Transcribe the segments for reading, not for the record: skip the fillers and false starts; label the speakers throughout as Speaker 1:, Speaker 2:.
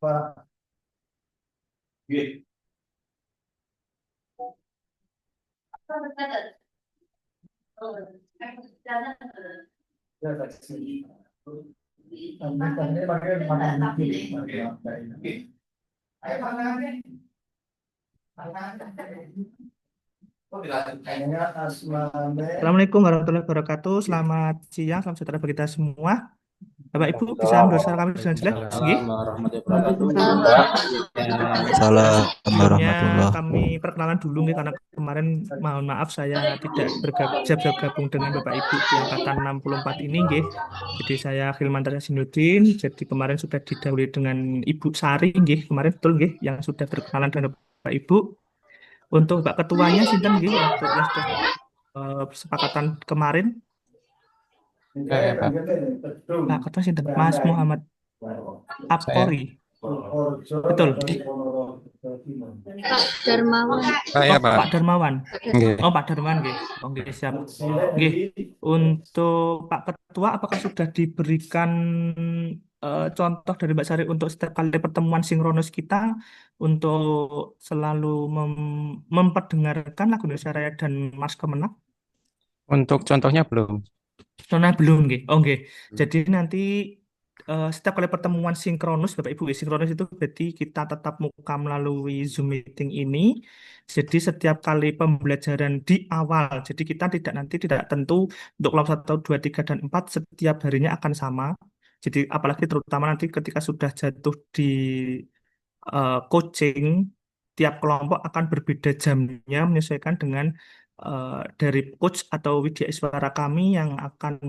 Speaker 1: Assalamualaikum warahmatullahi wabarakatuh. Selamat siang, selamat sejahtera bagi kita semua. Bapak Ibu bisa
Speaker 2: Waalaikumsalam
Speaker 1: mendengar suara kami dengan jelas?
Speaker 2: warahmatullahi
Speaker 1: Nggih.
Speaker 2: wabarakatuh.
Speaker 3: Waalaikumsalam.
Speaker 2: Mbak,
Speaker 4: Salam
Speaker 1: Sebelumnya
Speaker 4: warahmatullah.
Speaker 1: kami perkenalan dulu nih karena kemarin mohon maaf saya tidak bergabung dengan Bapak Ibu di angkatan 64 ini nggih. Jadi saya Hilman Sinuddin. Jadi kemarin sudah didahului dengan Ibu Sari nggih. Kemarin betul nggih yang sudah berkenalan dengan Bapak Ibu. Untuk Pak Ketuanya sinten nggih untuk yang sudah kesepakatan kemarin.
Speaker 2: ya Pak.
Speaker 1: Pak Ketua sinten? Mas Muhammad
Speaker 2: Saya,
Speaker 1: Apkori. Betul.
Speaker 3: Pak Darmawan.
Speaker 2: saya
Speaker 1: Oh,
Speaker 2: Pak.
Speaker 1: Pak Darmawan.
Speaker 2: Nggih.
Speaker 1: Oh, Pak Darmawan nggih. Oh, nggih, siap. Nggih. Untuk Pak Ketua apakah sudah diberikan contoh dari Mbak Sari untuk setiap kali pertemuan sinkronus kita untuk selalu memperdengarkan lagu Indonesia Raya dan Mars Kemenang?
Speaker 2: Untuk contohnya belum.
Speaker 1: Nah, belum nggih. Oh, nggih. Jadi nanti setiap kali pertemuan sinkronus, Bapak Ibu, ya, sinkronus itu berarti kita tatap muka melalui Zoom meeting ini. Jadi setiap kali pembelajaran di awal, jadi kita tidak tentu untuk kelompok 1, 2, 3, dan 4 setiap harinya akan sama. Jadi apalagi terutama nanti ketika sudah jatuh di coaching, tiap kelompok akan berbeda jamnya menyesuaikan dengan dari coach atau widya iswara kami yang akan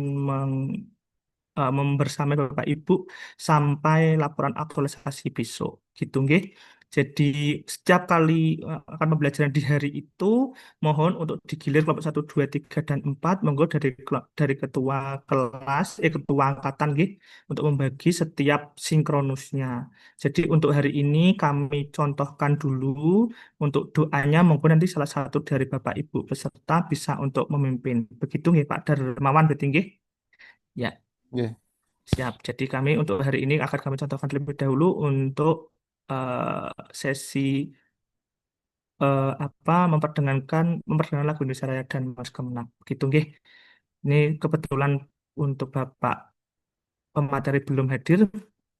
Speaker 1: membersamai Bapak Ibu sampai laporan aktualisasi besok gitu nggih. Jadi setiap kali akan pembelajaran di hari itu mohon untuk digilir kelompok 1, 2, 3, dan 4 monggo dari ketua kelas ketua angkatan nggih untuk membagi setiap sinkronusnya. Jadi untuk hari ini kami contohkan dulu untuk doanya monggo nanti salah satu dari Bapak Ibu peserta bisa untuk memimpin. Begitu nggih Pak Darmawan berarti nggih. Ya.
Speaker 2: Nggih.
Speaker 1: Siap. Jadi kami untuk hari ini akan kami contohkan terlebih dahulu untuk sesi memperdengarkan lagu Indonesia Raya dan Mars Kemenang. Gitu nggih. Ini kebetulan untuk Bapak pemateri belum hadir,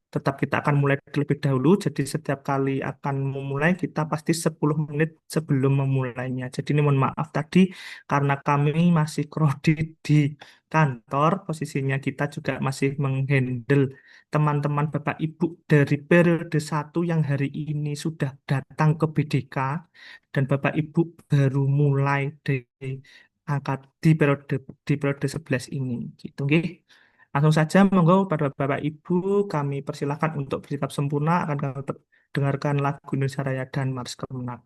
Speaker 1: tetap kita akan mulai terlebih dahulu. Jadi setiap kali akan memulai kita pasti 10 menit sebelum memulainya. Jadi ini mohon maaf tadi karena kami masih kredit di kantor, posisinya kita juga masih menghandle teman-teman Bapak Ibu dari periode 1 yang hari ini sudah datang ke BDK dan Bapak Ibu baru mulai dari angkat di periode 11 ini. Gitu nggih. Langsung saja, monggo pada Bapak Ibu, kami persilahkan untuk bersikap sempurna, akan kami dengarkan lagu Indonesia Raya dan Mars Kemenang.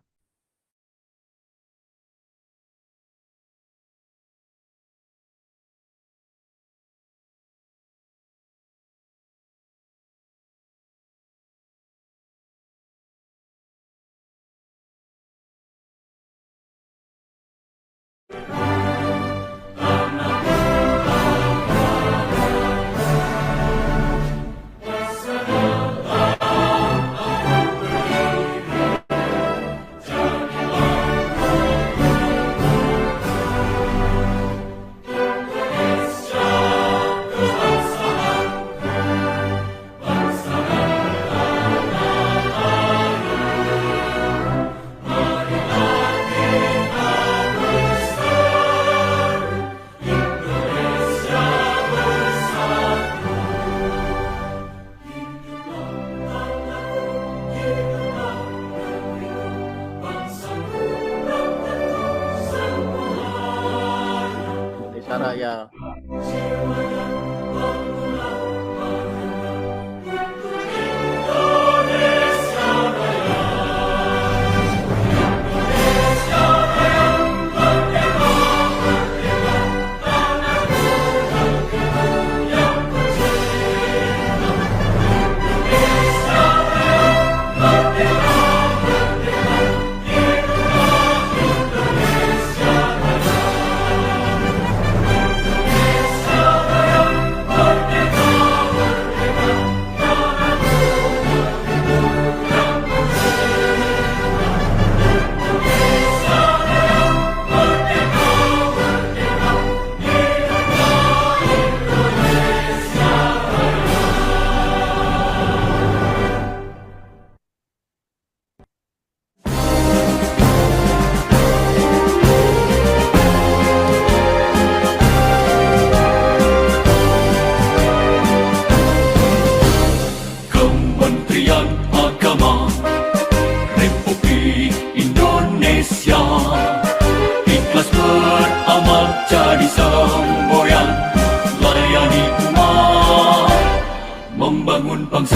Speaker 3: membangun bangsa.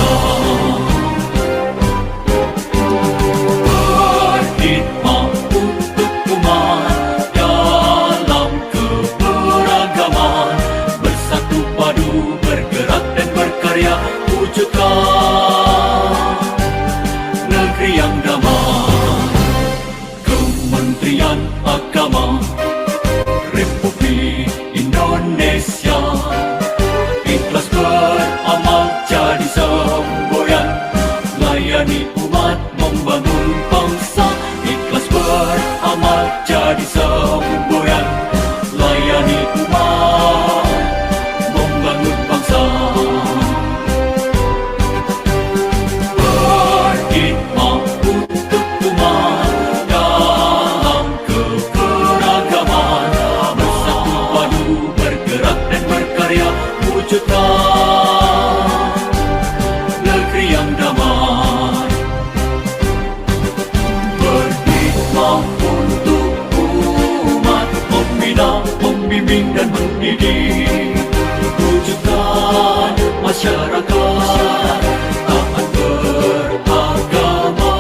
Speaker 3: Berkhidmat untuk umat dalam keberagaman, bersatu padu bergerak dan berkarya, wujudkan negeri yang damai. Kementerian Agama Republik Indonesia ikhlas beramal jadi semboyan, layani umat membangun bangsa. Ikhlas beramal jadi semboyan, layani umat membangun bangsa. Berkhidmat untuk umat dalam keberagaman, bersatu padu bergerak dan berkarya, wujudkan negeri yang damai. Berkhidmat untuk umat, membina, membimbing dan mendidik, wujudkan masyarakat taat beragama,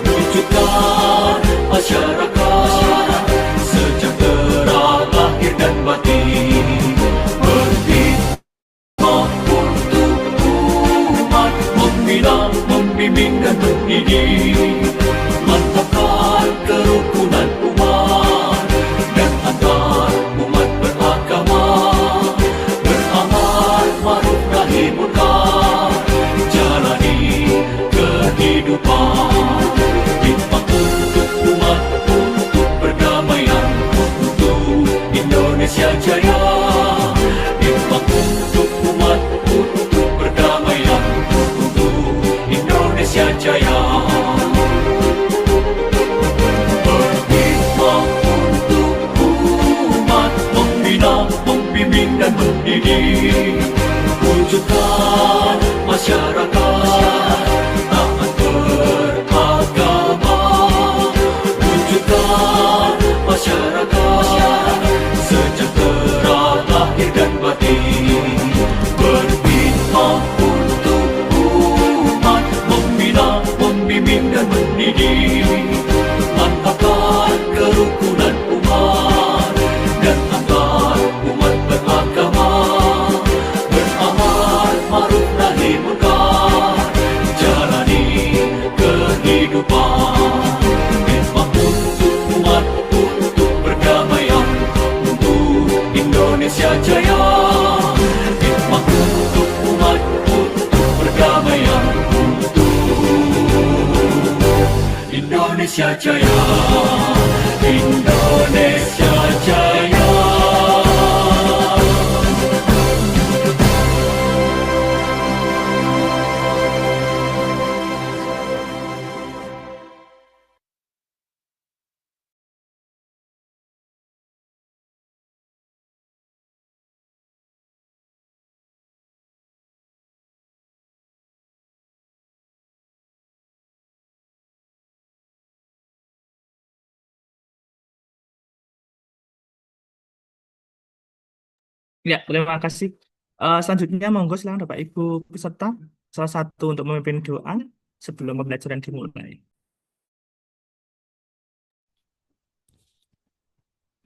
Speaker 3: wujudkan masyarakat sejahtera lahir dan batin. Berkhidmat untuk umat, membina, membimbing dan mendidik, mantapkan kerukunan umat dan antar umat beragama, beramal ma'ruf nahi munkar, jalani kehidupan. Khidmat untuk umat, untuk perdamaian, untuk Indonesia Jaya. Khidmat untuk umat, untuk perdamaian, untuk Indonesia Jaya. Berkhidmat untuk umat, membina, membimbing dan mendidik, wujudkan masyarakat taat beragama, wujudkan masyarakat sejahtera lahir dan batin. Berkhidmat untuk umat, membina, membimbing dan mendidik, mantapkan kerukunan umat dan antar umat beragama, beramal ma'ruf nahi munkar, jalani kehidupan. Khidmat untuk umat, untuk perdamaian, untuk Indonesia Jaya. Khidmat untuk umat, untuk perdamaian, untuk Indonesia Jaya. Indonesia Jaya.
Speaker 1: Ya, terima kasih. Selanjutnya, monggo silakan Bapak Ibu peserta, salah satu untuk memimpin doa sebelum pembelajaran dimulai.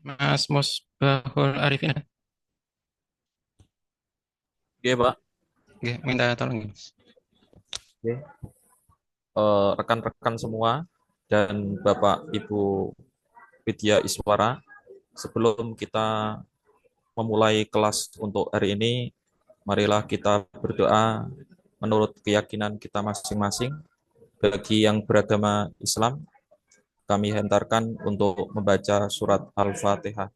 Speaker 2: Mas Musbahul Arifin.
Speaker 5: Oke, Pak.
Speaker 2: Oke, minta tolong.
Speaker 5: Oke. Rekan-rekan semua dan Bapak Ibu Widya Iswara, sebelum kita memulai kelas untuk hari ini, marilah kita berdoa menurut keyakinan kita masing-masing. Bagi yang beragama Islam, kami hentarkan untuk membaca surat Al-Fatihah.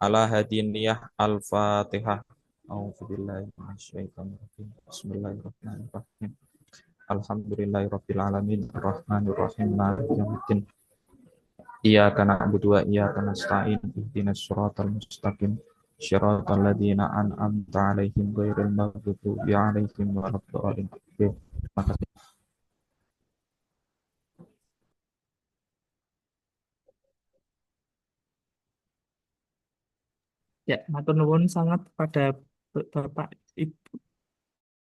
Speaker 5: Ala hadiniyah Al-Fatihah. A'udzubillahiminasyaitonirrajim. Bismillahirrahmanirrahim. Alhamdulillahirrahmanirrahim. Ar-Rahmanirrahim. Maliki yaumiddin. Iyyaka na'budu wa iyyaka nasta'in. Ihdinas siratal mustaqim. Shiratal ladzina an'amta 'alaihim ghairil maghdubi 'alaihim waladdallin. Terima kasih.
Speaker 1: Ya, matur nuwun sangat pada Bapak Ibu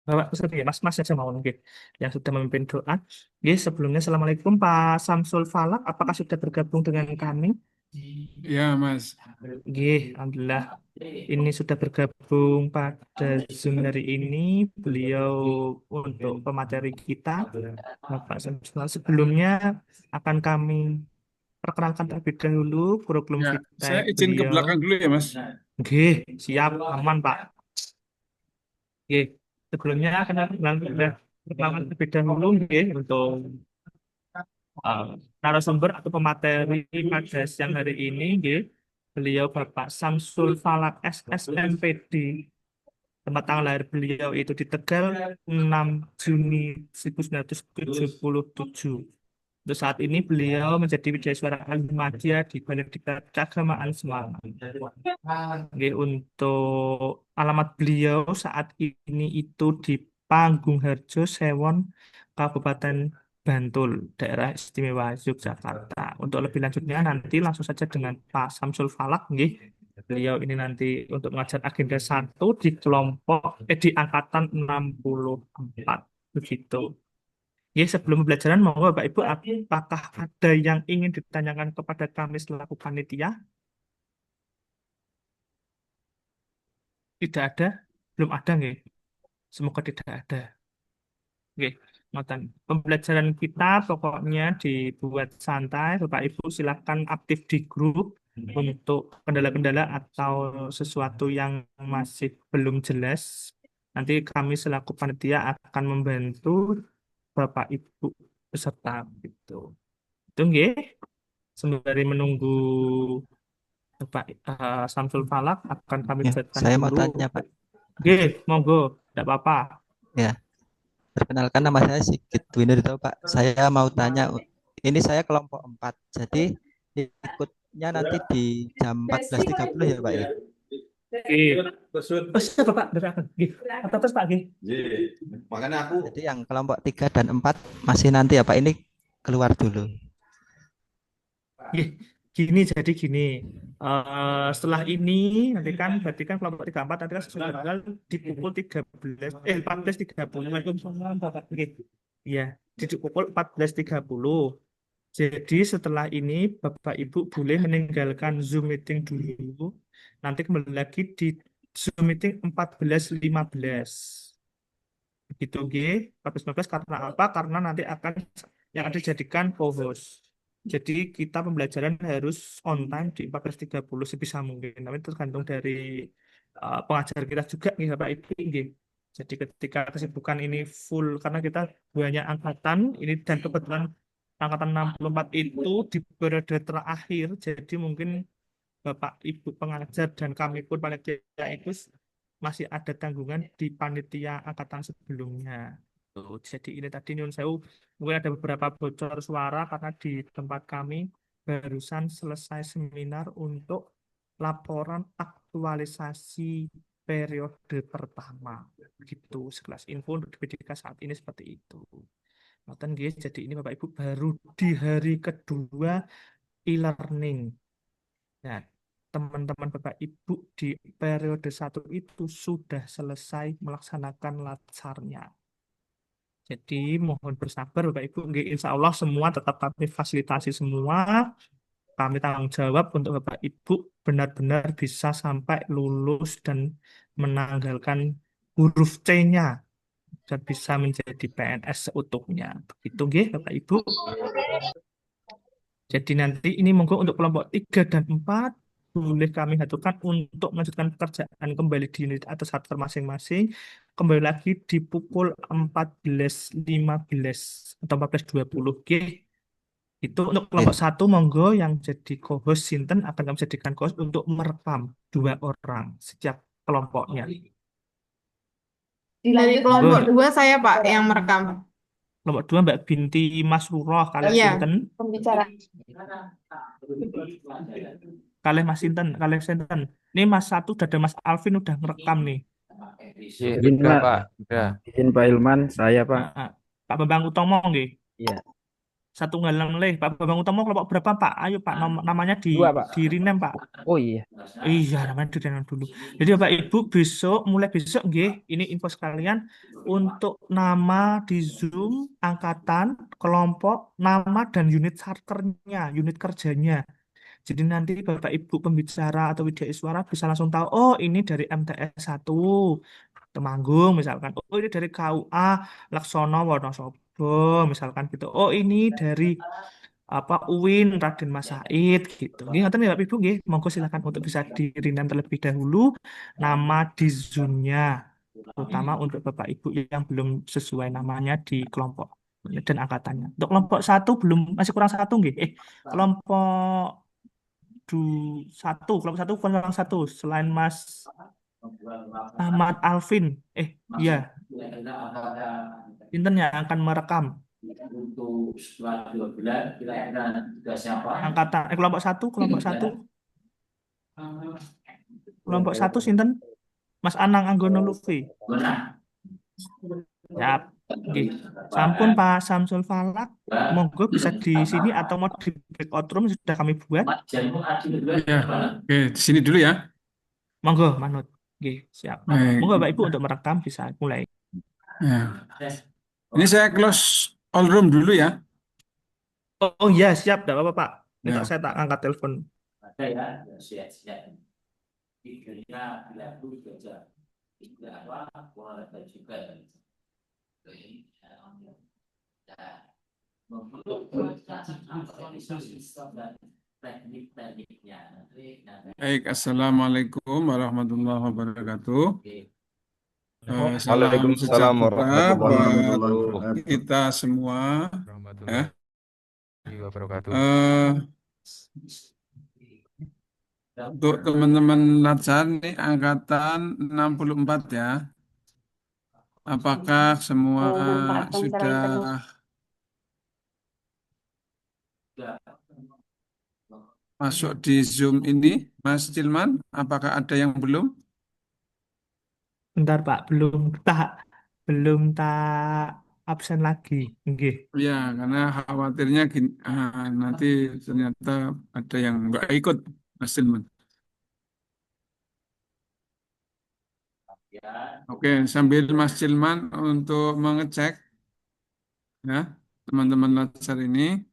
Speaker 1: Bapak peserta ya, Mas saja mau nggih yang sudah memimpin doa. Nggih, sebelumnya Assalamualaikum Pak Samsul Falak, apakah sudah bergabung dengan kami?
Speaker 6: Ya, Mas.
Speaker 1: Nggih, alhamdulillah. Ini sudah bergabung pada Zoom hari ini. Beliau untuk pemateri kita, Bapak Samsul. Sebelumnya akan kami perkenalkan terlebih dahulu kurikulum
Speaker 6: Ya,
Speaker 1: vitae
Speaker 6: saya izin ke
Speaker 1: beliau.
Speaker 6: belakang dulu ya, Mas.
Speaker 1: Nggih, siap, aman Pak. Nggih, sebelumnya akan perkenalkan terlebih dahulu nggih untuk uh, narasumber atau pemateri pada siang hari ini nggih. Beliau Bapak Samsul Falak SSMPD. Tempat tanggal lahir beliau itu di Tegal 6 Juni 1977. Untuk saat ini beliau menjadi wijayswara Al-Muhammadiyah di Balikdiklat Keagamaan Semarang. Oke, untuk alamat beliau saat ini itu di Panggung Harjo, Sewon, Kabupaten Bantul, Daerah Istimewa Yogyakarta. Untuk lebih lanjutnya nanti langsung saja dengan Pak Samsul Falak, nggih. Beliau ini nanti untuk mengajar agenda 1 di di angkatan 64 begitu. Ya, sebelum pembelajaran, monggo Bapak Ibu, apakah ada yang ingin ditanyakan kepada kami selaku panitia? Tidak ada? Belum ada, nggih? Semoga tidak ada. Oke, ngoten. Pembelajaran kita pokoknya dibuat santai. Bapak Ibu silakan aktif di grup untuk kendala-kendala atau sesuatu yang masih belum jelas. Nanti kami selaku panitia akan membantu Bapak Ibu peserta gitu. Itu nggih. Sembari menunggu Bapak Samsul Falak akan kami
Speaker 4: Ya,
Speaker 1: buatkan
Speaker 4: saya mau
Speaker 1: dulu.
Speaker 4: tanya, Pak.
Speaker 1: Oke, monggo, tidak apa-apa.
Speaker 4: Ya, perkenalkan nama saya Sigit Winarto, Pak. Saya mau tanya, ini saya kelompok 4, jadi ikutnya nanti di jam 14.30 ya, Pak ya?
Speaker 1: Oke. Oh, siapa Pak? Dari akan. Atau terus Pak, Gih.
Speaker 7: Makanya aku
Speaker 4: Jadi yang kelompok 3 dan 4 masih nanti ya, Pak, ini keluar dulu.
Speaker 1: Jadi gini, setelah ini nanti kan berarti kan kelompok 34 nanti kan sesuai tanggal di pukul 14.30. Waalaikumsalam Bapak. Oke. Iya, di pukul 14.30. Jadi setelah ini Bapak Ibu boleh meninggalkan Zoom meeting dulu. Nanti kembali lagi di Zoom meeting 14.15. Begitu G, 14.15 karena apa? Karena nanti akan yang ada dijadikan co-host. Jadi kita pembelajaran harus on time di 14.30 sebisa mungkin. Tapi tergantung dari pengajar kita juga nih Bapak Ibu. Nggih. Jadi ketika kesibukan ini full karena kita banyak angkatan ini dan kebetulan angkatan 64 itu di periode terakhir. Jadi mungkin Bapak Ibu pengajar dan kami pun panitia itu masih ada tanggungan di panitia angkatan sebelumnya. Tuh, jadi ini tadi Nyun Sewu mungkin ada beberapa bocor suara karena di tempat kami barusan selesai seminar untuk laporan aktualisasi periode pertama. Begitu sekelas info untuk di PDK saat ini seperti itu. Ngoten nggih, jadi ini Bapak Ibu baru di hari kedua e-learning. Nah, teman-teman Bapak Ibu di periode 1 itu sudah selesai melaksanakan latsarnya. Jadi mohon bersabar Bapak Ibu. Nggih, insya Allah semua tetap kami fasilitasi semua. Kami tanggung jawab untuk Bapak Ibu benar-benar bisa sampai lulus dan menanggalkan huruf C-nya dan bisa menjadi PNS seutuhnya. Begitu nggih Bapak Ibu. Jadi nanti ini monggo untuk kelompok 3 dan 4 boleh kami aturkan untuk melanjutkan pekerjaan kembali di unit atau satu masing-masing. Kembali lagi di pukul 14.15 atau 14.20. Oke. Itu untuk kelompok 1 monggo yang jadi co-host Sinten akan kami jadikan co-host untuk merekam 2 orang setiap kelompoknya.
Speaker 8: Dari kelompok 2 saya Pak yang merekam.
Speaker 1: Kelompok 2 Mbak Binti Masruroh kalian
Speaker 8: Iya.
Speaker 1: Sinten.
Speaker 8: Pembicara.
Speaker 1: Kalian Mas Sinten, kalian Sinten. Ini Mas 1 udah ada Mas Alvin udah ngerekam nih.
Speaker 5: Izin, Pak. Ya.
Speaker 9: Izin Pak Ilman, saya Pak.
Speaker 1: Pak Bambang Utomo nggih.
Speaker 9: Iya.
Speaker 1: Satu ngalang leh. Pak Bambang Utomo kelompok berapa Pak? Ayo Pak, namanya
Speaker 7: Dua, Pak.
Speaker 1: di rename Pak.
Speaker 7: Oh iya.
Speaker 1: Iya, namanya di rename dulu. Jadi Bapak Ibu besok, mulai besok nggih, ini info sekalian untuk nama di Zoom, angkatan, kelompok, nama dan unit charternya, unit kerjanya. Jadi nanti Bapak Ibu pembicara atau wideiswara bisa langsung tahu, oh ini dari MTS 1 Temanggung misalkan. Oh ini dari KUA Laksono Wonosobo misalkan gitu. Oh ini dari apa UIN Raden Mas Said gitu. Nggih ngoten ya Bapak Ibu nggih. Monggo silakan untuk bisa di-rename terlebih dahulu nama di Zoom-nya terutama untuk Bapak Ibu yang belum sesuai namanya di kelompok dan angkatannya. Untuk kelompok satu belum masih kurang satu nggih. Kelompok du kelompok kurang satu selain Mas Ahmad Alvin. Iya, Inten yang akan merekam
Speaker 3: Untuk setelah 2 bulan kira-kira juga siapa?
Speaker 1: angkatan kelompok satu Sinten Mas Anang Anggono Lufi.
Speaker 3: Benar.
Speaker 1: Ya, oke. Sampun Pak Samsul Falak, monggo bisa di sini atau mau di breakout room sudah kami buat.
Speaker 6: Ya, oke, di sini dulu ya.
Speaker 1: Monggo, manut. Oke, siap.
Speaker 6: Baik.
Speaker 1: Monggo Bapak Ibu untuk merekam bisa mulai.
Speaker 6: Ya. Ini saya close all room dulu ya.
Speaker 1: Oh iya, siap, tidak apa-apa Pak. Ini
Speaker 6: Ya.
Speaker 1: tak saya tak angkat telepon.
Speaker 3: Ada ya, siap-siap. Pikirnya bila dulu saja. Tidak apa, boleh juga. Teknik-tekniknya.
Speaker 6: Baik, Assalamualaikum warahmatullahi wabarakatuh. Salam
Speaker 9: Waalaikumsalam
Speaker 6: sejahtera
Speaker 9: warahmatullahi
Speaker 6: buat
Speaker 9: wabarakatuh.
Speaker 6: kita semua. Ya.
Speaker 2: Wabarakatuh.
Speaker 6: Untuk teman-teman Latsar nih angkatan 64 ya. Apakah semua sudah masuk di Zoom ini, Mas Cilman? Apakah ada yang belum?
Speaker 1: Bentar Pak, belum tak absen lagi. Nggih.
Speaker 6: Ya, karena khawatirnya gini, nanti ternyata ada yang nggak ikut, Mas Cilman. Oke, sambil Mas Cilman untuk mengecek, ya, teman-teman Latsar ini,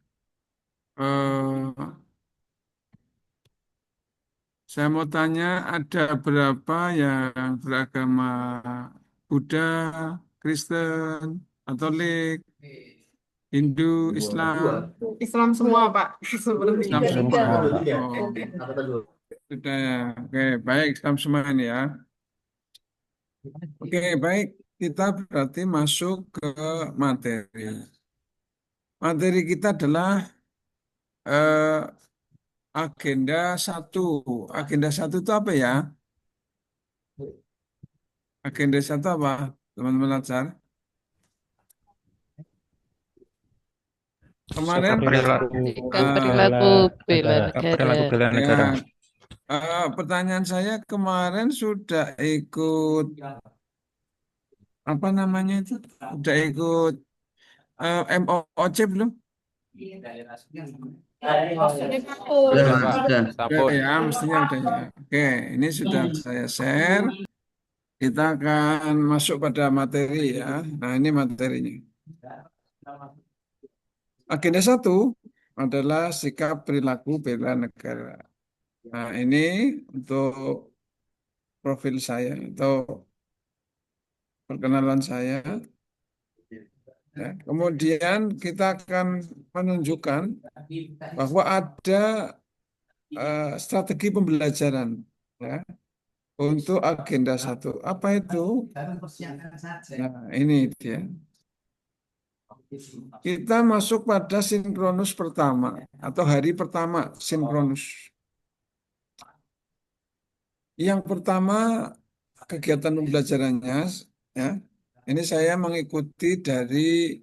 Speaker 6: saya mau tanya, ada berapa yang beragama Buddha, Kristen, Katolik, Hindu, Islam?
Speaker 8: Islam semua, Pak. Seperti
Speaker 6: Islam
Speaker 8: itu.
Speaker 6: semua. Oh, sudah ya. Oke, baik, Islam semua ini ya. Oke, baik. Kita berarti masuk ke materi. Materi kita adalah eh, agenda 1. Agenda 1 itu apa ya? Agenda 1 apa, teman-teman Latsar? Kemarin
Speaker 2: Perilaku bela negara.
Speaker 6: pertanyaan saya kemarin sudah ikut apa namanya itu? Sudah ikut MOOC belum? Ya, mestinya udah ya. Oke, ini sudah saya share. Kita akan masuk pada materi ya. Nah, ini materinya. Agenda 1 adalah sikap perilaku bela negara. Nah, ini untuk profil saya atau perkenalan saya. Ya, kemudian kita akan menunjukkan bahwa ada strategi pembelajaran ya, untuk agenda 1. Apa itu? Nah, ini dia. Kita masuk pada sinkronus pertama atau hari pertama sinkronus. Yang pertama kegiatan pembelajarannya ya. Ini saya mengikuti dari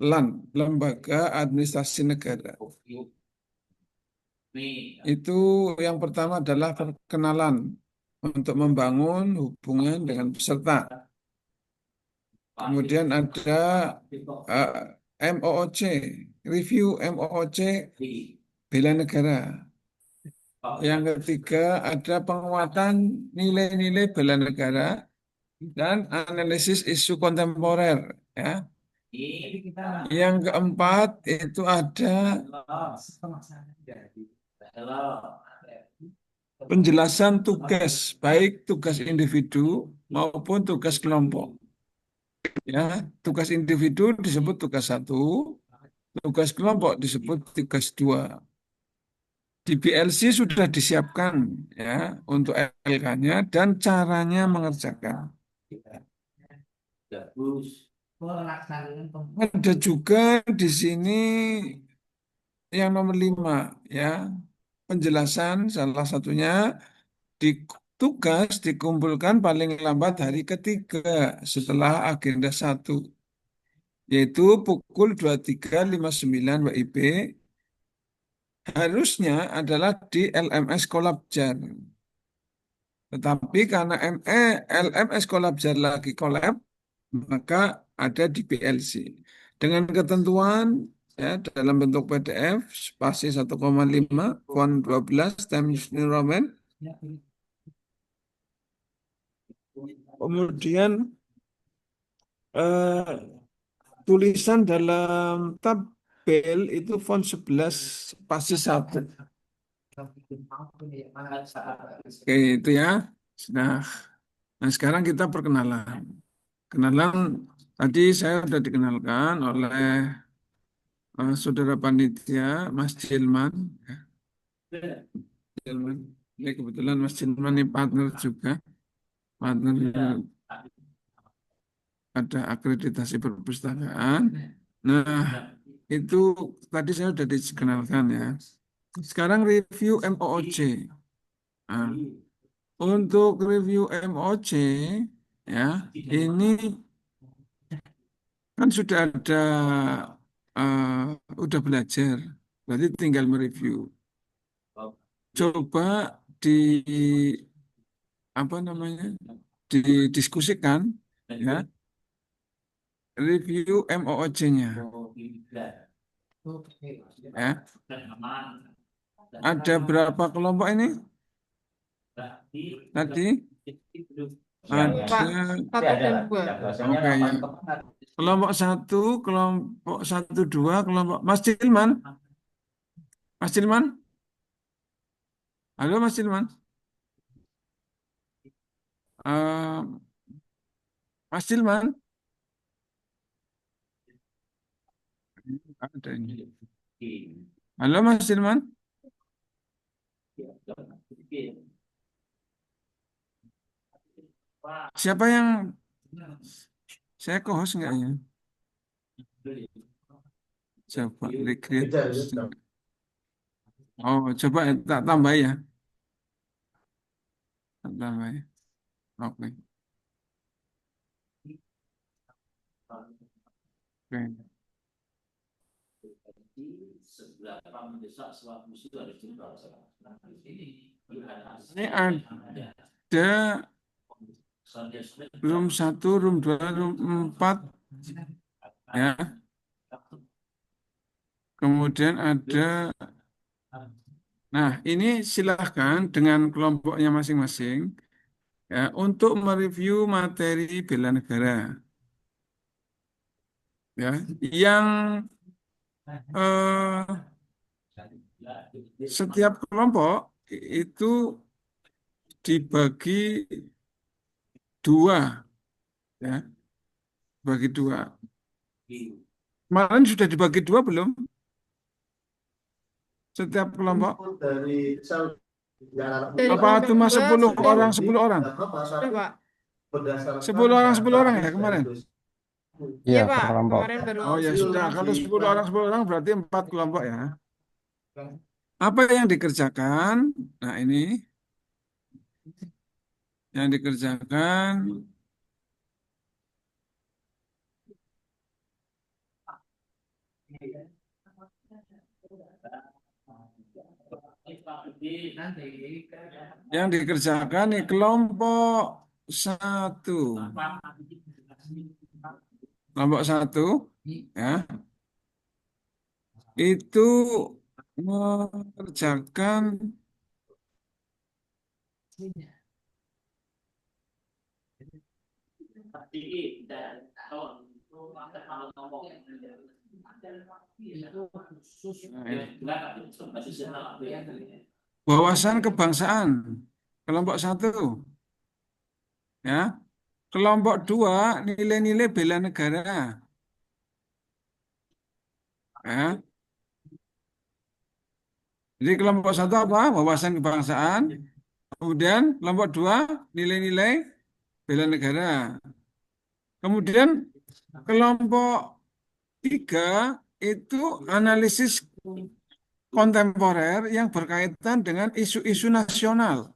Speaker 6: LAN, Lembaga Administrasi Negara. Itu yang pertama adalah perkenalan untuk membangun hubungan dengan peserta. Kemudian ada MOOC, review MOOC bela negara. Yang ketiga ada penguatan nilai-nilai bela negara dan analisis isu kontemporer. Ya. Yang keempat itu ada penjelasan tugas, baik tugas individu maupun tugas kelompok. Ya, tugas individu disebut tugas 1, tugas kelompok disebut tugas 2. Di BLC sudah disiapkan ya untuk LK-nya dan caranya mengerjakan. Ada juga di sini yang nomor 5 ya, penjelasan salah satunya di tugas dikumpulkan paling lambat hari ketiga setelah agenda 1, yaitu pukul 23.59 WIB, harusnya adalah di LMS Kolabjar. Tetapi karena LMS Kolabjar lagi kolab, maka ada di PLC. Dengan ketentuan ya, dalam bentuk PDF, spasi 1,5, font 12, Times New Roman. Kemudian tulisan dalam tabel itu font 11, spasi 1. Oke, itu ya. Nah, sekarang kita perkenalan. Kenalan tadi saya sudah dikenalkan oleh saudara panitia Mas Jilman. Jilman. Ini kebetulan Mas Jilman ini partner juga. Partner ada akreditasi perpustakaan. Nah, itu tadi saya sudah dikenalkan ya. Sekarang review MOOC. Nah, untuk review MOOC ya, ini kan sudah ada udah belajar, berarti tinggal mereview. Coba di apa namanya didiskusikan ya review MOOC-nya ya. Ada berapa kelompok ini? Tadi
Speaker 8: Pak,
Speaker 6: ada
Speaker 8: 1 dan 2.
Speaker 6: oke ya. Kelompok 1, kelompok 1, 2, kelompok Mas Jilman. Mas Jilman? Halo Mas Jilman? Mas Jilman? Ada ini. Halo Mas Jilman? Siapa yang saya co-host enggak ya? Coba recreate. Oh, coba tak tambah ya. Tak tambah ya. Oke. Oke. Ini ada room 1, room 2, room 4 ya. Kemudian ada, nah ini silahkan dengan kelompoknya masing-masing ya untuk mereview materi bela negara ya. Yang setiap kelompok itu dibagi 2 ya, bagi 2. Kemarin sudah dibagi 2 belum? Setiap kelompok?
Speaker 8: Dari
Speaker 6: Apa cuma 10
Speaker 8: sudah.
Speaker 6: orang 10 orang?
Speaker 8: Sudah, Pak.
Speaker 6: 10 orang 10 orang ya kemarin?
Speaker 8: Iya,
Speaker 2: Iya,
Speaker 8: Pak.
Speaker 2: per kelompok.
Speaker 8: Kemarin baru
Speaker 6: Oh ya sudah, kalau 10 orang 10 orang berarti 4 kelompok ya. Apa yang dikerjakan? Nah ini yang dikerjakan nih kelompok 1. Kelompok 1 ya. itu mengerjakan wawasan kebangsaan kelompok 1 ya. Kelompok 2 nilai-nilai bela negara ya. Jadi kelompok 1 apa? Wawasan kebangsaan. Kemudian kelompok 2 nilai-nilai bela negara. Kemudian kelompok 3 itu analisis kontemporer yang berkaitan dengan isu-isu nasional.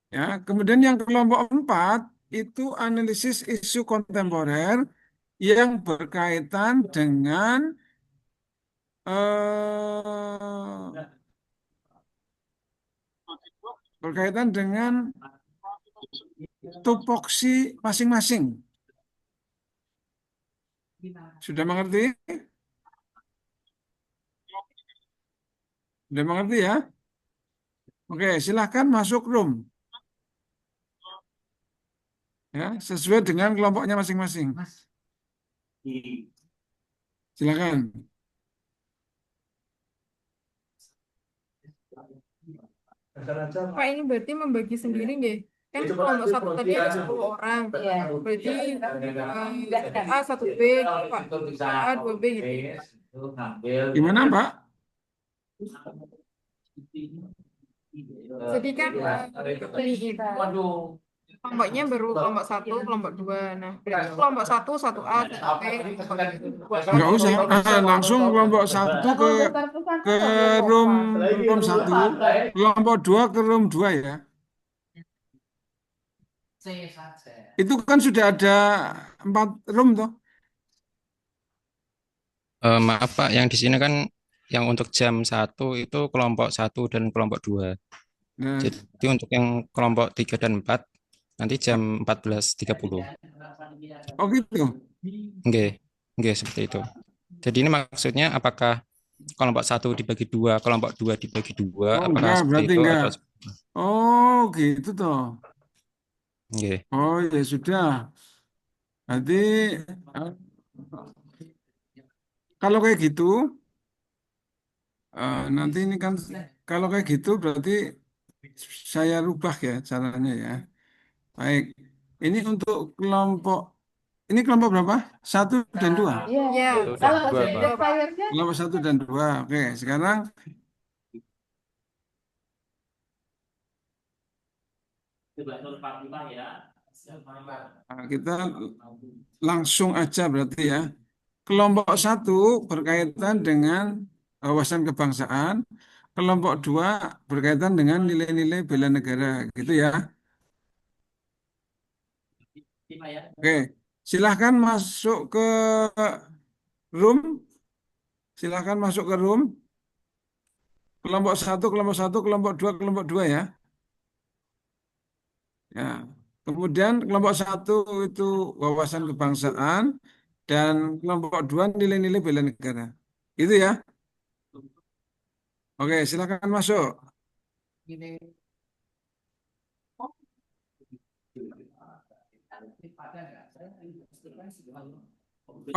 Speaker 6: Ya, kemudian yang kelompok 4 itu analisis isu kontemporer yang eh, berkaitan dengan tupoksi masing-masing. Sudah mengerti? Sudah mengerti ya? Oke, silahkan masuk room. Ya, sesuai dengan kelompoknya masing-masing. Silakan.
Speaker 7: Pak, ini berarti membagi sendiri nggih? Kan kelompok 1 tadi ada 10 orang. Berarti A 1B, Pak. A 2B gitu.
Speaker 6: Gimana, Pak?
Speaker 7: Jadi kan ini kelompoknya baru kelompok 1, kelompok 2. Nah, berarti kelompok 1, 1A, 1B,
Speaker 6: Enggak usah, langsung kelompok 1 ke room 1, kelompok 2 ke room 2 ya. Itu kan sudah ada 4 room toh.
Speaker 2: Maaf Pak, yang di sini kan yang untuk jam 1 itu kelompok 1 dan kelompok 2.
Speaker 6: Nah,
Speaker 2: Jadi untuk yang kelompok 3 dan 4 nanti jam 14.30.
Speaker 6: oh gitu.
Speaker 2: Nggih, seperti itu. Jadi ini maksudnya apakah kelompok 1 dibagi 2, kelompok 2 dibagi 2,
Speaker 6: Oh
Speaker 2: apakah
Speaker 6: enggak,
Speaker 2: seperti
Speaker 6: berarti
Speaker 2: itu
Speaker 6: enggak.
Speaker 2: atau
Speaker 6: Oh gitu toh.
Speaker 2: nggih.
Speaker 6: Oh ya sudah. Nanti eh, kalau kayak gitu, nanti ini kan kalau kayak gitu berarti saya rubah ya caranya ya. Baik, ini untuk ini kelompok berapa? 1 dan 2.
Speaker 7: ya.
Speaker 2: Itu dan 2 Pak.
Speaker 6: Kelompok 1 dan 2. Oke, sekarang kita langsung aja berarti ya. Kelompok 1 berkaitan dengan wawasan kebangsaan. Kelompok 2 berkaitan dengan nilai-nilai bela negara, gitu ya. Oke, silahkan masuk ke room. Silahkan masuk ke room. Kelompok 1, kelompok 1, kelompok 2, kelompok 2 ya. Ya. Kemudian kelompok 1 itu wawasan kebangsaan dan kelompok 2 nilai-nilai bela negara. Itu ya. Oke, silakan masuk.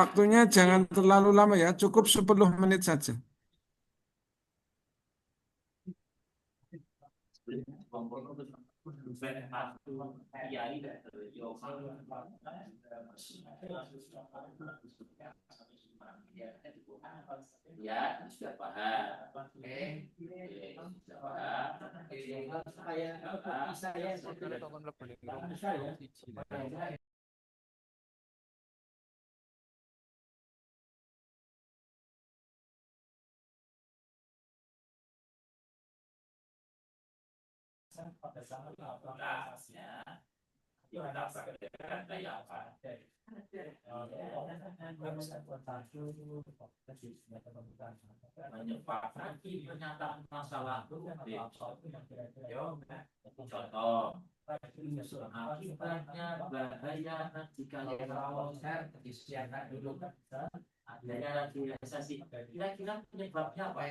Speaker 6: Waktunya jangan terlalu lama ya, cukup 10 menit saja.
Speaker 3: Ya, sudah paham. Menyepakati pernyataan masalah contoh akibatnya bahaya jika adanya radikalisasi. Kira-kira penyebabnya apa?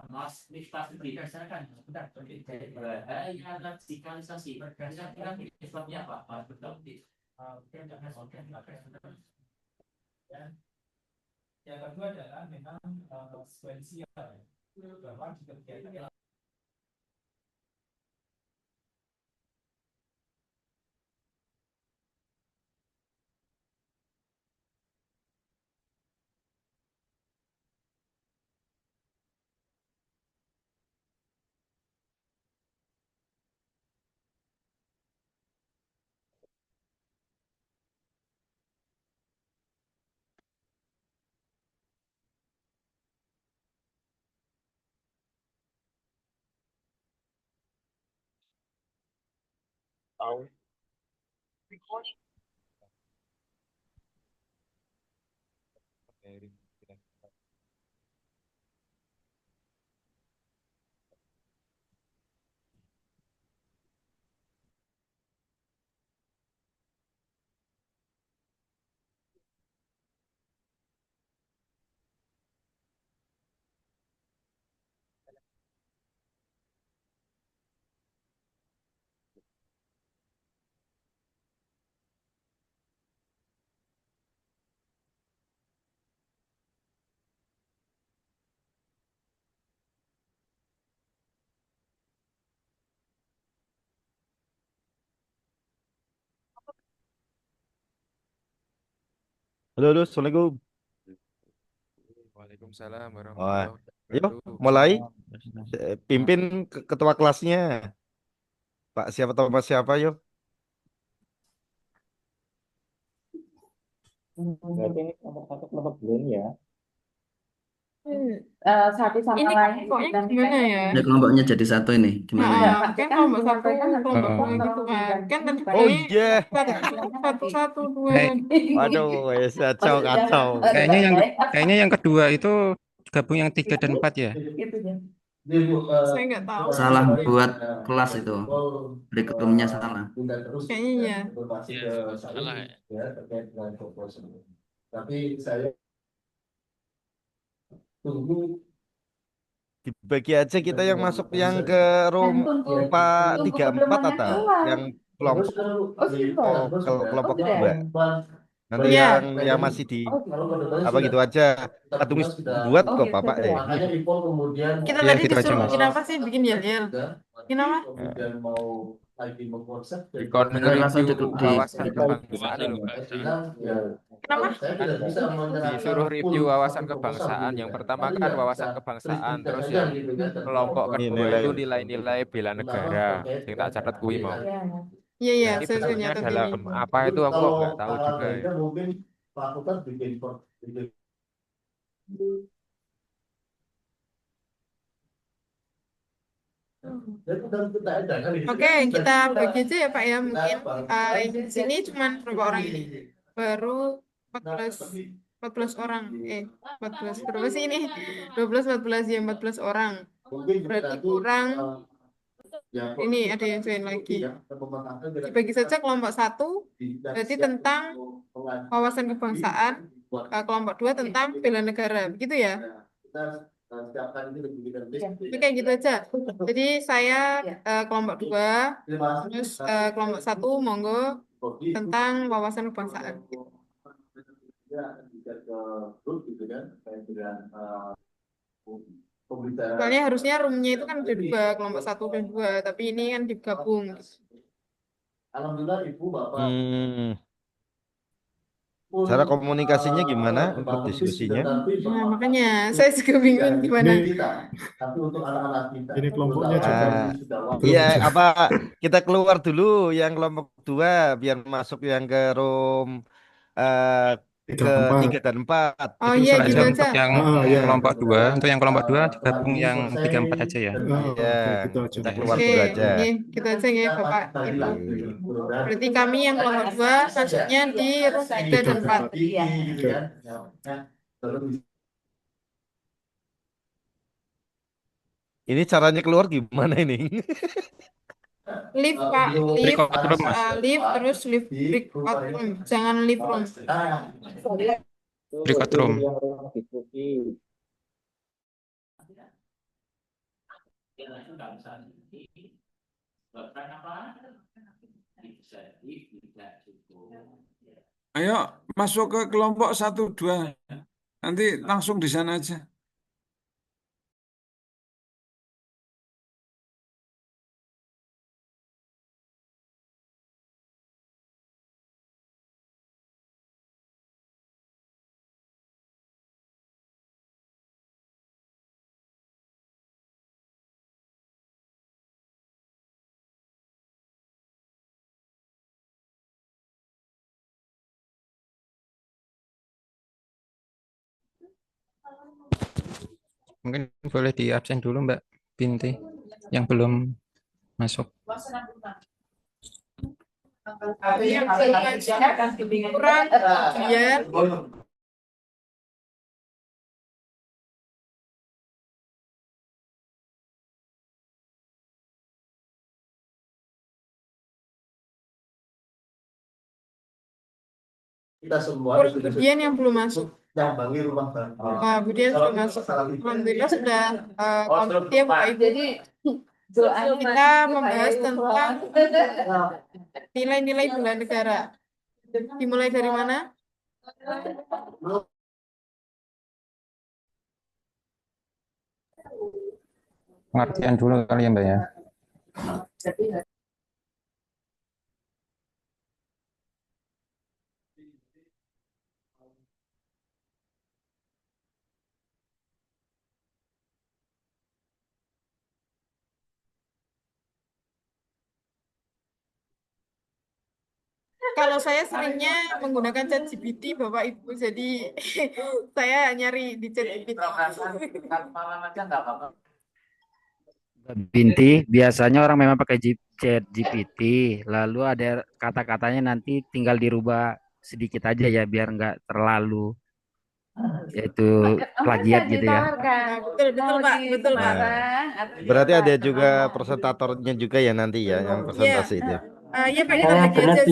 Speaker 3: Mas pasti berdasarkan benar bahaya radikalisasi. Kira-kira penyebabnya apa? Mas betul. Yang kedua adalah memang sequensial, bahwa kegiatan.
Speaker 9: Halo, halo, Assalamualaikum.
Speaker 10: Waalaikumsalam
Speaker 9: Wah,
Speaker 10: warahmatullahi
Speaker 9: ayo
Speaker 10: wabarakatuh.
Speaker 9: mulai. Pimpin ketua kelasnya. Pak siapa atau Mas siapa, yuk.
Speaker 5: Berarti ini kelompok satu kelompok dua ini ya.
Speaker 11: Satu sama
Speaker 7: Ini
Speaker 11: lain
Speaker 7: pokoknya gimana ya?
Speaker 12: Ini kelompoknya jadi satu ini. Gimana ya?
Speaker 7: Kan kelompok satu, kelompok dua
Speaker 2: Oh,
Speaker 7: gitu kan. Kan tadi
Speaker 9: Oh
Speaker 7: bilangnya
Speaker 9: iya.
Speaker 7: satu, dua.
Speaker 9: Waduh, kacau, kacau.
Speaker 2: kayaknya yang kedua itu gabung yang 3 dan 4 ya.
Speaker 7: Saya nggak tahu.
Speaker 12: Salah buat kelas itu. Kurikulumnya salah.
Speaker 7: Kayaknya ya.
Speaker 10: Iya, salah ya.
Speaker 8: Tapi saya tunggu
Speaker 9: Dibagi aja kita yang masuk yang ke room 434 atau yang kelompok kelompok dua. Nanti
Speaker 7: Iya.
Speaker 9: yang masih di apa gitu aja. Tumis buat kok Bapak deh.
Speaker 7: Kita
Speaker 2: Iya,
Speaker 7: tadi
Speaker 2: gitu aja,
Speaker 7: disuruh
Speaker 2: Mas.
Speaker 7: bikin apa sih? Bikin yel-yel. Bikin apa?
Speaker 8: kemudian mau lagi memproses
Speaker 10: Dikon
Speaker 12: Langsung
Speaker 10: review wawasan kebangsaan loh, Mbak.
Speaker 7: Kenapa?
Speaker 10: Disuruh review wawasan kebangsaan. Yang pertama kan wawasan kebangsaan, terus yang kelompok kedua
Speaker 9: Nilai.
Speaker 10: itu nilai-nilai bela negara. Yang tak catat kui mau.
Speaker 7: Iya, iya,
Speaker 10: Ini
Speaker 7: saya
Speaker 10: bentuknya
Speaker 7: nyatet
Speaker 10: dalam
Speaker 7: ini.
Speaker 10: apa itu aku kok nggak tahu juga ya.
Speaker 8: mungkin fakultas bikin
Speaker 7: Oke, kita bagi aja ya Pak ya. Mungkin di sini cuma berapa orang ini? Baru 14 orang. 14. Berapa sih ini? 12, 14 ya, 14 orang. Berarti kurang ini ada yang join lagi. Dibagi saja kelompok 1 berarti tentang wawasan kebangsaan, kelompok 2 tentang bela negara. Begitu ya? Oke, gitu aja. Jadi saya kelompok 2, terus kelompok 1 monggo tentang wawasan kebangsaan. Soalnya harusnya roomnya itu kan ada 2, kelompok 1 dan 2, tapi ini kan digabung.
Speaker 8: Alhamdulillah Ibu Bapak.
Speaker 9: Cara komunikasinya gimana untuk diskusinya?
Speaker 7: Nah, makanya saya juga bingung gimana.
Speaker 8: Tapi untuk anak-anak kita.
Speaker 13: Ini kelompoknya juga
Speaker 9: Iya, apa kita keluar dulu yang kelompok 2 biar masuk yang ke room ke 3 dan 4.
Speaker 7: Oh iya,
Speaker 2: Langsung
Speaker 7: gitu
Speaker 2: untuk
Speaker 7: aja.
Speaker 2: yang
Speaker 13: iya.
Speaker 2: kelompok 2, untuk yang kelompok 2 digabung yang 3 4 aja ya.
Speaker 9: Iya,
Speaker 13: gitu aja.
Speaker 9: kita keluar
Speaker 7: Oke,
Speaker 9: dulu aja.
Speaker 7: iya, gitu aja ya Bapak Ibu. Berarti kami yang kelompok 2 masuknya di room 3 dan 4.
Speaker 9: Ini caranya keluar gimana ini?
Speaker 7: Lift Pak, lift,
Speaker 2: Record room, Mas.
Speaker 7: lift terus lift breakout room, jangan lift room.
Speaker 2: Record room.
Speaker 6: Ayo masuk ke kelompok 1, 2. Nanti langsung di sana aja.
Speaker 2: Mungkin boleh di absen dulu Mbak Binti yang belum masuk.
Speaker 7: Kurang ya.
Speaker 8: Kita semua
Speaker 7: Kurang Budian yang belum masuk.
Speaker 8: nyambangi rumah baru.
Speaker 7: Wah, Budian sudah masuk. Alhamdulillah sudah komplit ya Bapak Ibu. Jadi kita membahas tentang nilai-nilai bela negara. Dimulai dari mana?
Speaker 2: Pengertian dulu kali ya Mbak ya.
Speaker 7: Kalau saya seringnya menggunakan ChatGPT, Bapak Ibu. Jadi saya nyari di ChatGPT.
Speaker 11: Binti, biasanya orang memang pakai chat GPT, lalu ada kata-katanya nanti tinggal dirubah sedikit aja ya, biar nggak terlalu yaitu plagiat gitu ya.
Speaker 7: Nah, betul, betul Pak, betul Pak.
Speaker 9: Berarti ada juga presentatornya juga ya nanti ya, yang
Speaker 7: Iya,
Speaker 9: presentasi itu.
Speaker 7: iya Pak, kita bagi aja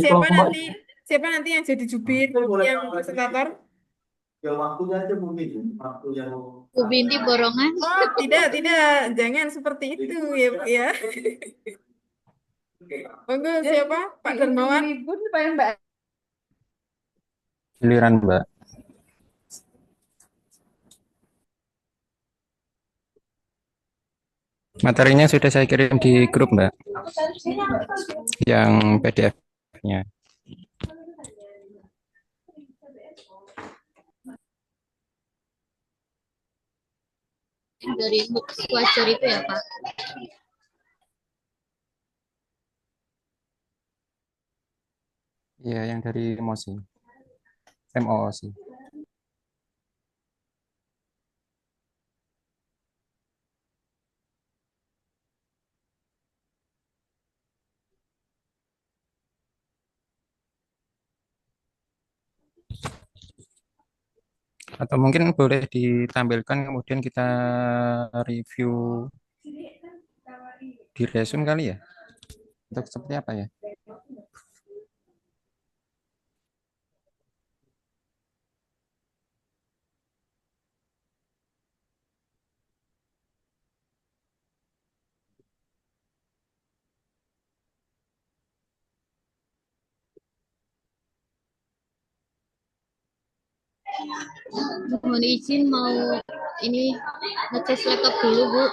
Speaker 7: siapa nanti yang jadi jubir, yang presentator?
Speaker 8: Ya waktunya aja mungkin waktu yang
Speaker 13: Bu Binti borongan.
Speaker 7: Oh, tidak, jangan seperti itu ya Bu ya. Monggo siapa? Pak Darmawan.
Speaker 2: Giliran Mbak. Materinya sudah saya kirim di grup Mbak. Yang PDF-nya.
Speaker 13: Dari Wajar itu ya Pak.
Speaker 2: Iya, yang dari MOSI. MOOC. Atau mungkin boleh ditampilkan kemudian kita review di resume kali ya? Untuk seperti apa ya?
Speaker 13: Mohon izin mau ini ngecas laptop dulu Bu.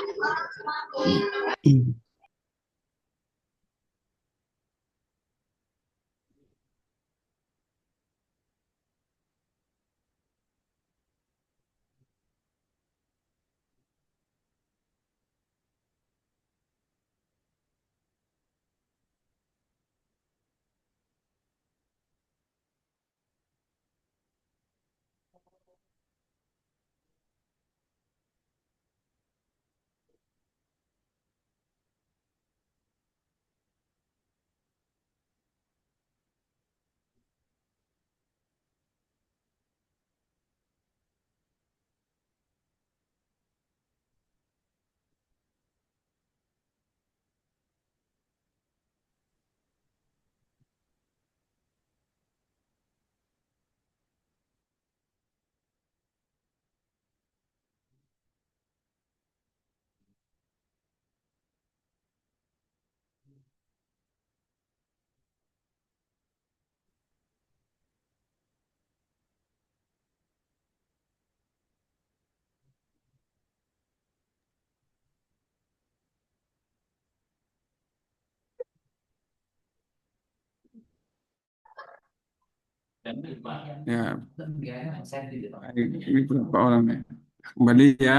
Speaker 6: Ya, baik. Ini berapa orang ya? Kembali ya.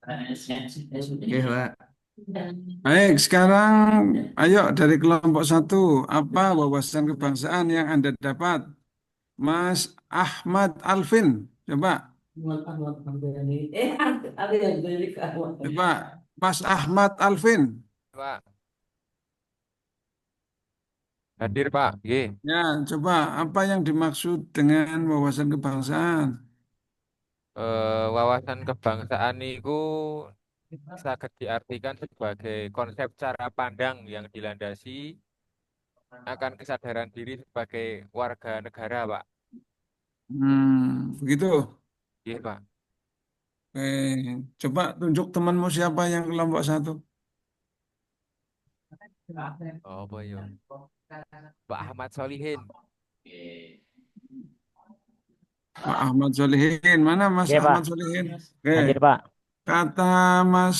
Speaker 12: Oke, Pak.
Speaker 6: Baik, sekarang ayo dari kelompok satu, apa wawasan kebangsaan yang Anda dapat? Mas Ahmad Alvin, coba. Coba, Mas Ahmad Alvin.
Speaker 10: Pak. Hadir, Pak. G.
Speaker 6: Ya, coba apa yang dimaksud dengan wawasan kebangsaan?
Speaker 10: Wawasan kebangsaan itu sangat diartikan sebagai konsep cara pandang yang dilandasi akan kesadaran diri sebagai warga negara, Pak.
Speaker 6: Begitu.
Speaker 10: Iya, Pak.
Speaker 6: Coba tunjuk temanmu siapa yang kelompok satu.
Speaker 10: Oh, apa ya? Pak Ahmad Solihin.
Speaker 6: Pak Ahmad Solihin, mana Mas
Speaker 14: Oke, Pak.
Speaker 6: Ahmad Solihin? Oke,
Speaker 14: Hadir, Pak.
Speaker 6: kata Mas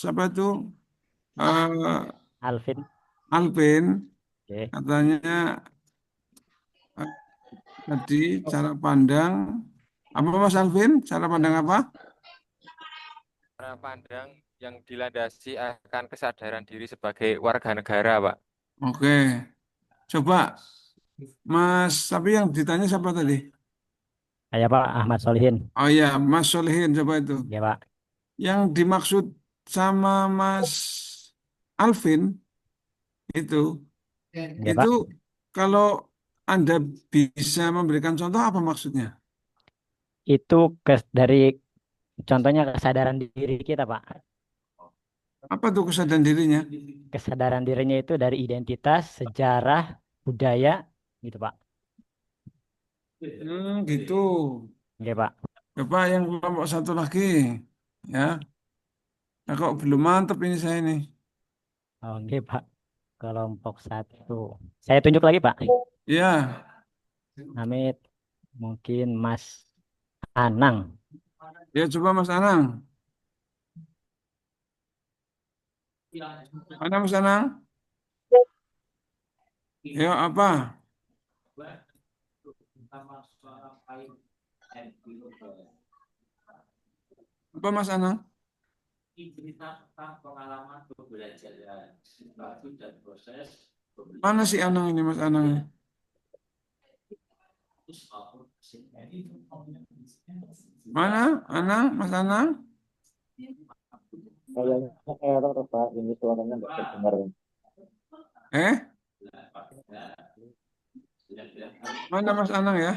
Speaker 6: siapa itu?
Speaker 14: Alvin.
Speaker 6: Alvin,
Speaker 14: Oke.
Speaker 6: katanya tadi cara pandang apa Mas Alvin? Cara pandang apa?
Speaker 10: Cara pandang yang dilandasi akan kesadaran diri sebagai warga negara, Pak.
Speaker 6: Oke, coba Mas, tapi yang ditanya siapa tadi?
Speaker 14: Saya Pak Ahmad Solihin.
Speaker 6: Oh iya, Mas Solihin, coba itu.
Speaker 14: Ya, Pak.
Speaker 6: Yang dimaksud sama Mas Alvin itu,
Speaker 14: Ya, Pak.
Speaker 6: kalau Anda bisa memberikan contoh apa maksudnya?
Speaker 14: Itu dari contohnya kesadaran diri kita, Pak.
Speaker 6: Apa tuh kesadaran dirinya?
Speaker 14: Kesadaran dirinya itu dari identitas, sejarah, budaya, gitu, Pak.
Speaker 6: Gitu.
Speaker 14: Ya, Pak.
Speaker 6: Coba yang kelompok satu lagi, ya. Nah, kok belum mantep ini saya ini.
Speaker 14: Oke, Pak. Kelompok satu. Saya tunjuk lagi, Pak.
Speaker 6: Ya,
Speaker 14: Amit, mungkin Mas Anang.
Speaker 6: ya coba Mas Anang. Mana Mas Anang? Ya apa? Apa Mas Anang?
Speaker 3: Cerita tentang pengalaman pembelajaran, situasi dan proses
Speaker 6: Mana si Anang ini Mas Anang ini? Mana? Anang? Mas Anang?
Speaker 14: Kayaknya error, Pak. Ini suaranya nggak terdengar.
Speaker 6: Eh? Mana Mas Anang ya?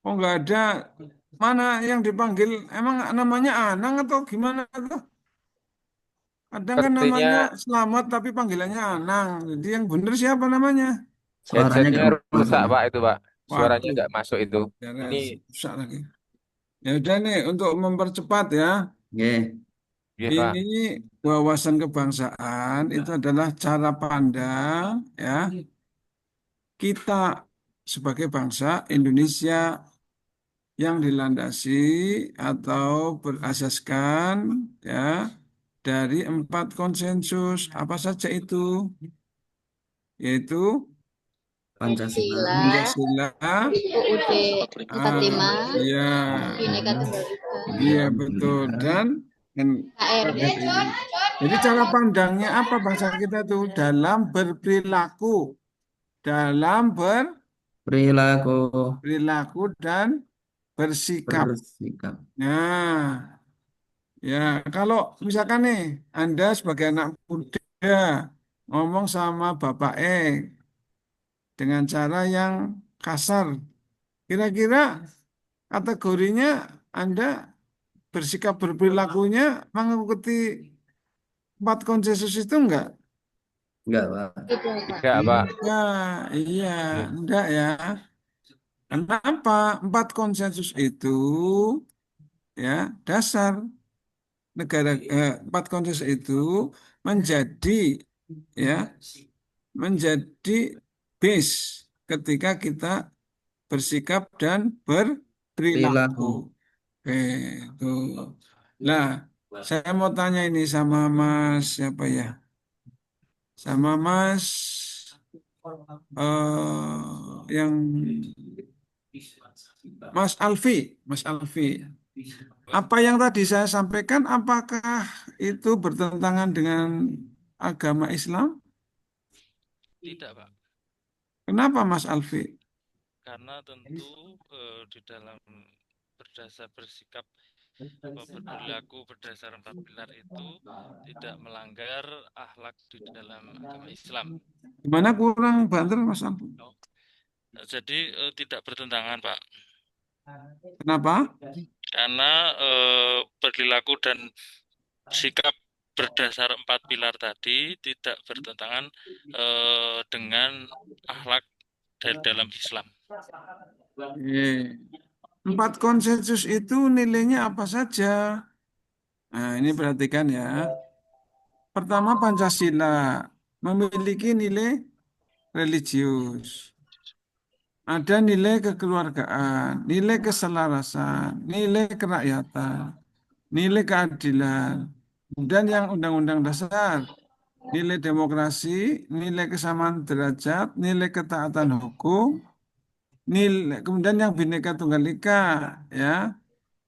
Speaker 6: Oh nggak ada. Mana yang dipanggil? Emang namanya Anang atau gimana tuh? Kadang kan namanya
Speaker 10: Sepertinya
Speaker 6: Selamat tapi panggilannya Anang. Jadi yang bener siapa namanya?
Speaker 12: Suaranya
Speaker 10: headsetnya
Speaker 12: nggak
Speaker 10: rusak,
Speaker 12: masuk.
Speaker 10: Pak, itu, Pak. Suaranya
Speaker 6: Waduh,
Speaker 10: nggak masuk itu.
Speaker 6: ya,
Speaker 10: Ini
Speaker 6: rusak lagi. Ya udah nih untuk mempercepat ya.
Speaker 12: Oke.
Speaker 10: iya, Pak.
Speaker 6: Ini wawasan kebangsaan itu adalah cara pandang ya kita sebagai bangsa Indonesia yang dilandasi atau berasaskan ya dari 4 konsensus apa saja itu, yaitu
Speaker 12: Pancasila,
Speaker 6: Pancasila,
Speaker 13: UUD 45,
Speaker 6: ya,
Speaker 13: Bhinneka Tunggal Ika,
Speaker 6: iya betul dan
Speaker 13: KRI.
Speaker 6: jadi cara pandangnya apa bangsa kita tuh dalam
Speaker 12: perilaku
Speaker 6: berperilaku dan bersikap.
Speaker 12: bersikap.
Speaker 6: Nah, ya kalau misalkan nih Anda sebagai anak muda ngomong sama Bapak dengan cara yang kasar, kira-kira kategorinya Anda bersikap berperilakunya mengikuti 4 konsensus itu enggak?
Speaker 12: Enggak, Pak.
Speaker 10: Tidak, Pak.
Speaker 6: Iya,
Speaker 10: Iya.
Speaker 6: enggak ya. Kenapa 4 konsensus itu ya dasar negara 4 konsensus itu menjadi ya menjadi base ketika kita bersikap dan berperilaku.
Speaker 12: Perilaku.
Speaker 6: Oke, itu. Nah, saya mau tanya ini sama Mas siapa ya? Sama Mas yang Mas Alfi, apa yang tadi saya sampaikan, apakah itu bertentangan dengan agama Islam?
Speaker 15: Tidak, Pak.
Speaker 6: Kenapa Mas Alfi?
Speaker 15: Karena tentu di dalam berdasar bersikap berperilaku berdasar 4 pilar itu tidak melanggar akhlak di dalam agama Islam.
Speaker 6: Gimana kurang banter Mas Alfi?
Speaker 15: Jadi tidak bertentangan, Pak.
Speaker 6: Kenapa?
Speaker 15: Karena perilaku dan sikap berdasar 4 pilar tadi tidak bertentangan dengan akhlak dari dalam Islam.
Speaker 6: Oke. 4 konsensus itu nilainya apa saja? Nah, ini perhatikan ya. Pertama, Pancasila memiliki nilai religius. Ada nilai kekeluargaan, nilai keselarasan, nilai kerakyatan, nilai keadilan, dan yang Undang-Undang Dasar, nilai demokrasi, nilai kesamaan derajat, nilai ketaatan hukum, nilai kemudian yang Bhinneka Tunggal Ika, ya,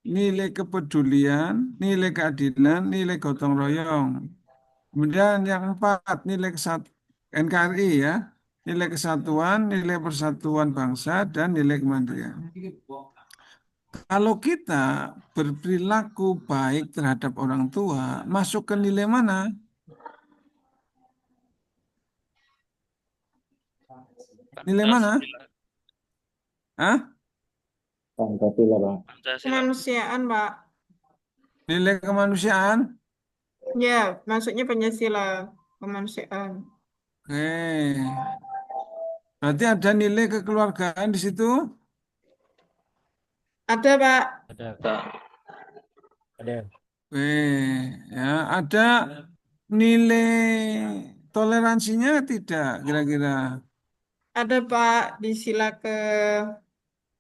Speaker 6: nilai kepedulian, nilai keadilan, nilai gotong royong. Kemudian yang 4, nilai NKRI, ya, nilai kesatuan, nilai persatuan bangsa, dan nilai kemandirian. Kalau kita berperilaku baik terhadap orang tua, masuk ke nilai mana? Nilai mana? Hah?
Speaker 5: Pancasila, Pak.
Speaker 7: Kemanusiaan, Pak.
Speaker 6: Nilai kemanusiaan?
Speaker 7: Ya, maksudnya Pancasila, kemanusiaan.
Speaker 6: Oke. Berarti ada nilai kekeluargaan di situ?
Speaker 7: Ada, Pak.
Speaker 14: Ada.
Speaker 6: Oke, ya, ada nilai toleransinya tidak kira-kira?
Speaker 7: Ada, Pak, di sila ke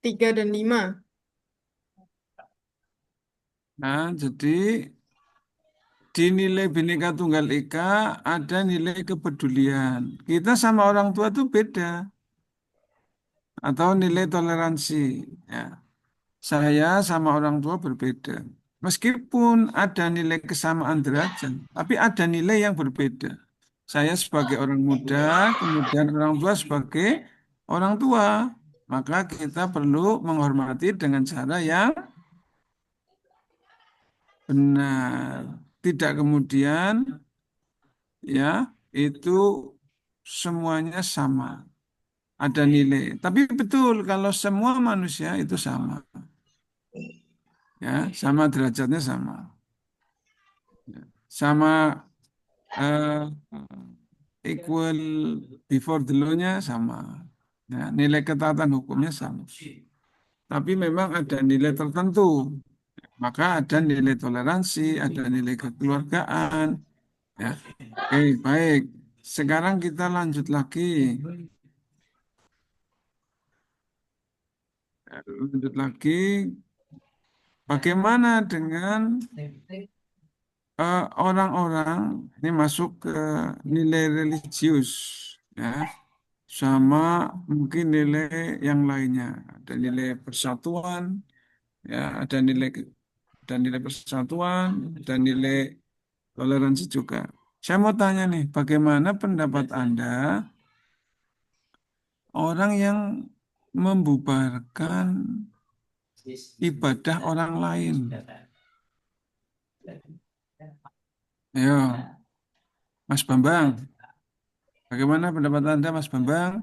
Speaker 7: 3 dan 5.
Speaker 6: Nah, jadi di nilai Bhinneka Tunggal Ika ada nilai kepedulian. Kita sama orang tua itu beda. Atau nilai toleransi. Ya. Saya sama orang tua berbeda. Meskipun ada nilai kesamaan derajat, tapi ada nilai yang berbeda. Saya sebagai orang muda, kemudian orang tua sebagai orang tua. Maka kita perlu menghormati dengan cara yang benar. Tidak kemudian ya itu semuanya sama. Ada nilai. Tapi betul kalau semua manusia itu sama. Ya, sama derajatnya sama. Sama equal before the law-nya sama. Ya, nilai ketaatan hukumnya sama. Tapi memang ada nilai tertentu. Maka ada nilai toleransi, ada nilai kekeluargaan. Ya. Oke, baik. Sekarang kita lanjut lagi. Lanjut lagi. Bagaimana dengan orang-orang ini masuk ke nilai religius, ya, sama mungkin nilai yang lainnya. Ada nilai persatuan, ya, ada nilai persatuan, dan nilai toleransi juga. Saya mau tanya nih, bagaimana pendapat Anda orang yang membubarkan ibadah orang lain? Ayo, Mas Bambang. Bagaimana pendapat Anda, Mas Bambang?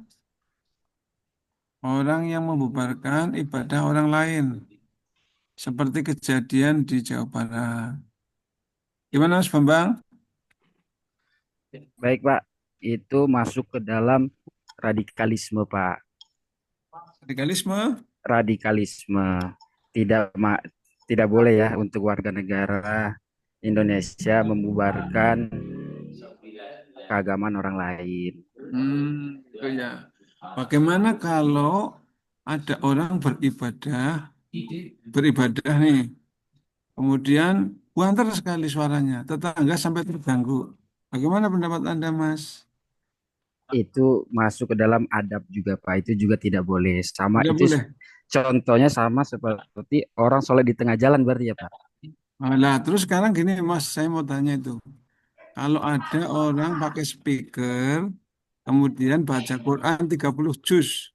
Speaker 6: Orang yang membubarkan ibadah orang lain, seperti kejadian di Jawa Barat. Gimana, Mas Bambang?
Speaker 11: Baik, Pak. Itu masuk ke dalam radikalisme, Pak.
Speaker 6: Radikalisme?
Speaker 11: Radikalisme. Tidak boleh ya untuk warga negara Indonesia membubarkan keagamaan orang lain.
Speaker 6: Itu ya. Bagaimana kalau ada orang beribadah nih, kemudian buantar sekali suaranya, tetangga sampai terganggu. Bagaimana pendapat Anda, Mas?
Speaker 11: itu masuk ke dalam adab juga Pak. Itu juga tidak boleh. Sama
Speaker 6: Tidak
Speaker 11: itu
Speaker 6: boleh.
Speaker 11: contohnya sama seperti orang sholat di tengah jalan berarti ya Pak.
Speaker 6: Nah, terus sekarang gini Mas, saya mau tanya itu. Kalau ada orang pakai speaker, kemudian baca Quran 30 juz.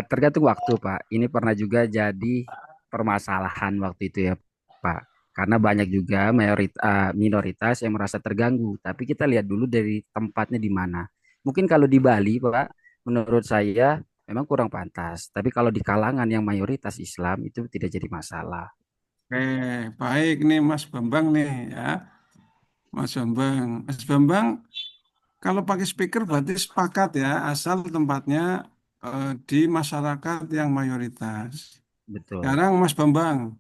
Speaker 11: Tergantung waktu Pak. Ini pernah juga jadi permasalahan waktu itu ya Pak. Karena banyak juga minoritas yang merasa terganggu. Tapi kita lihat dulu dari tempatnya di mana. Mungkin kalau di Bali Pak, menurut saya memang kurang pantas. Tapi kalau di kalangan yang mayoritas Islam itu tidak jadi masalah.
Speaker 6: Baik nih Mas Bambang nih ya. Mas Bambang. Mas Bambang, kalau pakai speaker berarti sepakat ya, asal tempatnya di masyarakat yang mayoritas.
Speaker 11: Betul.
Speaker 6: Sekarang Mas Bambang,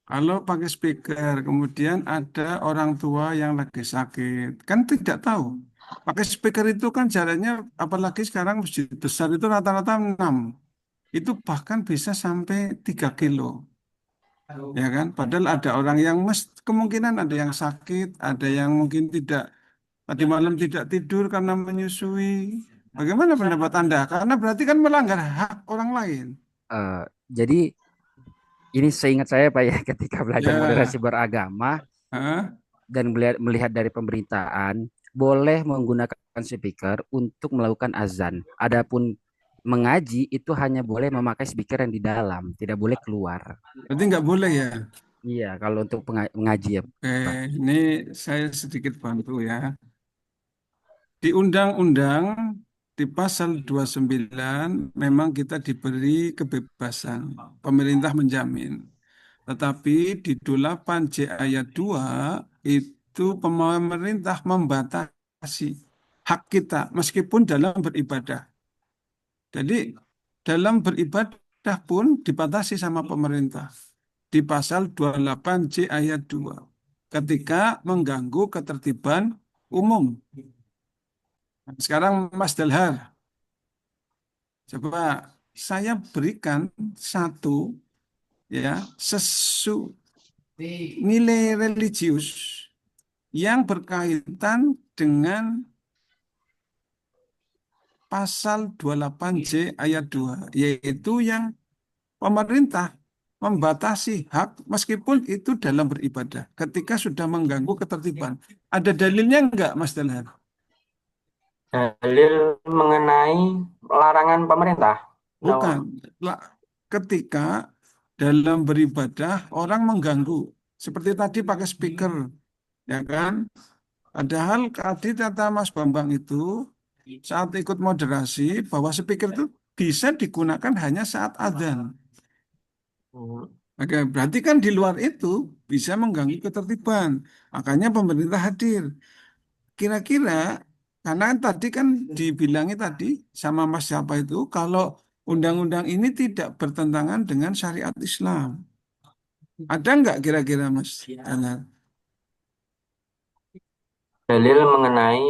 Speaker 6: kalau pakai speaker, kemudian ada orang tua yang lagi sakit, kan tidak tahu. Pakai speaker itu kan jaraknya, apalagi sekarang masjid besar itu rata-rata 6. Itu bahkan bisa sampai 3 kilo. Ya kan? Padahal ada orang yang kemungkinan ada yang sakit, ada yang mungkin tidak tadi malam tidak tidur karena menyusui. Bagaimana pendapat Anda? Karena berarti kan melanggar hak orang lain.
Speaker 11: Jadi ini seingat saya Pak ya ketika belajar moderasi
Speaker 6: Ya.
Speaker 11: beragama
Speaker 6: Hah?
Speaker 11: dan melihat dari pemberitaan boleh menggunakan speaker untuk melakukan azan. Adapun mengaji itu hanya boleh memakai speaker yang di dalam, tidak boleh keluar.
Speaker 6: Berarti nggak boleh ya?
Speaker 11: Iya, kalau untuk mengaji ya Pak.
Speaker 6: Ini saya sedikit bantu ya. Di undang-undang di pasal 29 memang kita diberi kebebasan. Pemerintah menjamin. Tetapi di 28J ayat 2 itu pemerintah membatasi hak kita meskipun dalam beribadah. Jadi dalam beribadah pun dibatasi sama pemerintah di pasal 28J ayat 2 ketika mengganggu ketertiban umum. Sekarang Mas Delhar, coba saya berikan satu ya nilai religius yang berkaitan dengan pasal 28J ayat 2, yaitu yang pemerintah membatasi hak meskipun itu dalam beribadah ketika sudah mengganggu ketertiban. Ada dalilnya enggak, Mas Delhar?
Speaker 16: Dalil mengenai larangan pemerintah.
Speaker 6: Bukan. Ketika dalam beribadah orang mengganggu. Seperti tadi pakai speaker. Ya kan? Padahal tadi kata Mas Bambang itu saat ikut moderasi bahwa speaker itu bisa digunakan hanya saat adzan. Oke, berarti kan di luar itu bisa mengganggu ketertiban. Makanya pemerintah hadir. Kira-kira, karena tadi kan dibilangi tadi sama Mas siapa itu, kalau undang-undang ini tidak bertentangan dengan syariat Islam. Ada nggak kira-kira Mas Anand?
Speaker 16: Dalil mengenai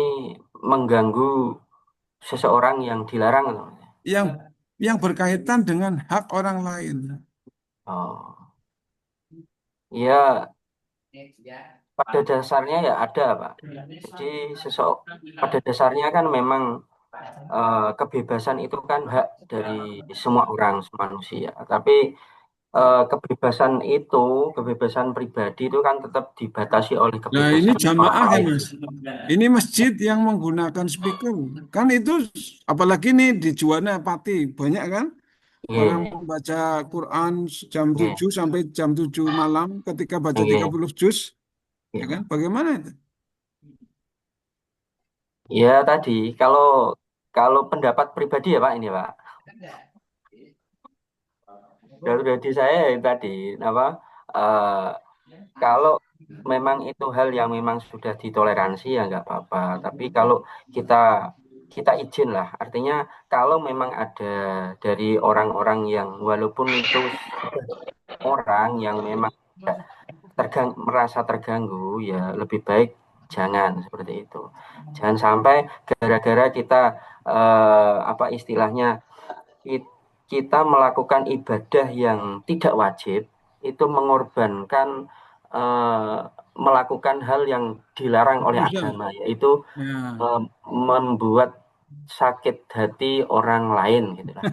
Speaker 16: mengganggu seseorang yang dilarang.
Speaker 6: Yang berkaitan dengan hak orang lain.
Speaker 16: Oh. Ya, pada dasarnya ya ada, Pak. Jadi pada dasarnya kan memang kebebasan itu kan hak dari semua orang, semua manusia. Tapi kebebasan pribadi itu kan tetap dibatasi oleh
Speaker 6: Nah, ini
Speaker 16: kebebasan orang
Speaker 6: jamaah kan
Speaker 16: lain.
Speaker 6: Mas. Ini masjid yang menggunakan speaker. Kan itu apalagi nih di Juwana Pati banyak kan orang membaca Quran jam 7 sampai jam 7 malam ketika baca 30 juz. Ya kan? Bagaimana itu?
Speaker 16: Ya tadi kalau pendapat pribadi ya Pak ini Pak. Dari saya tadi apa kalau memang itu hal yang memang sudah ditoleransi ya nggak apa-apa. Tapi kalau kita kita izin lah, artinya kalau memang ada dari orang-orang yang walaupun itu orang yang memang merasa terganggu, ya lebih baik jangan seperti itu. Jangan sampai gara-gara kita apa istilahnya kita melakukan ibadah yang tidak wajib itu mengorbankan melakukan hal yang dilarang oleh
Speaker 6: Bisa.
Speaker 16: agama, yaitu
Speaker 6: Ya.
Speaker 16: membuat sakit hati orang lain gitu lah.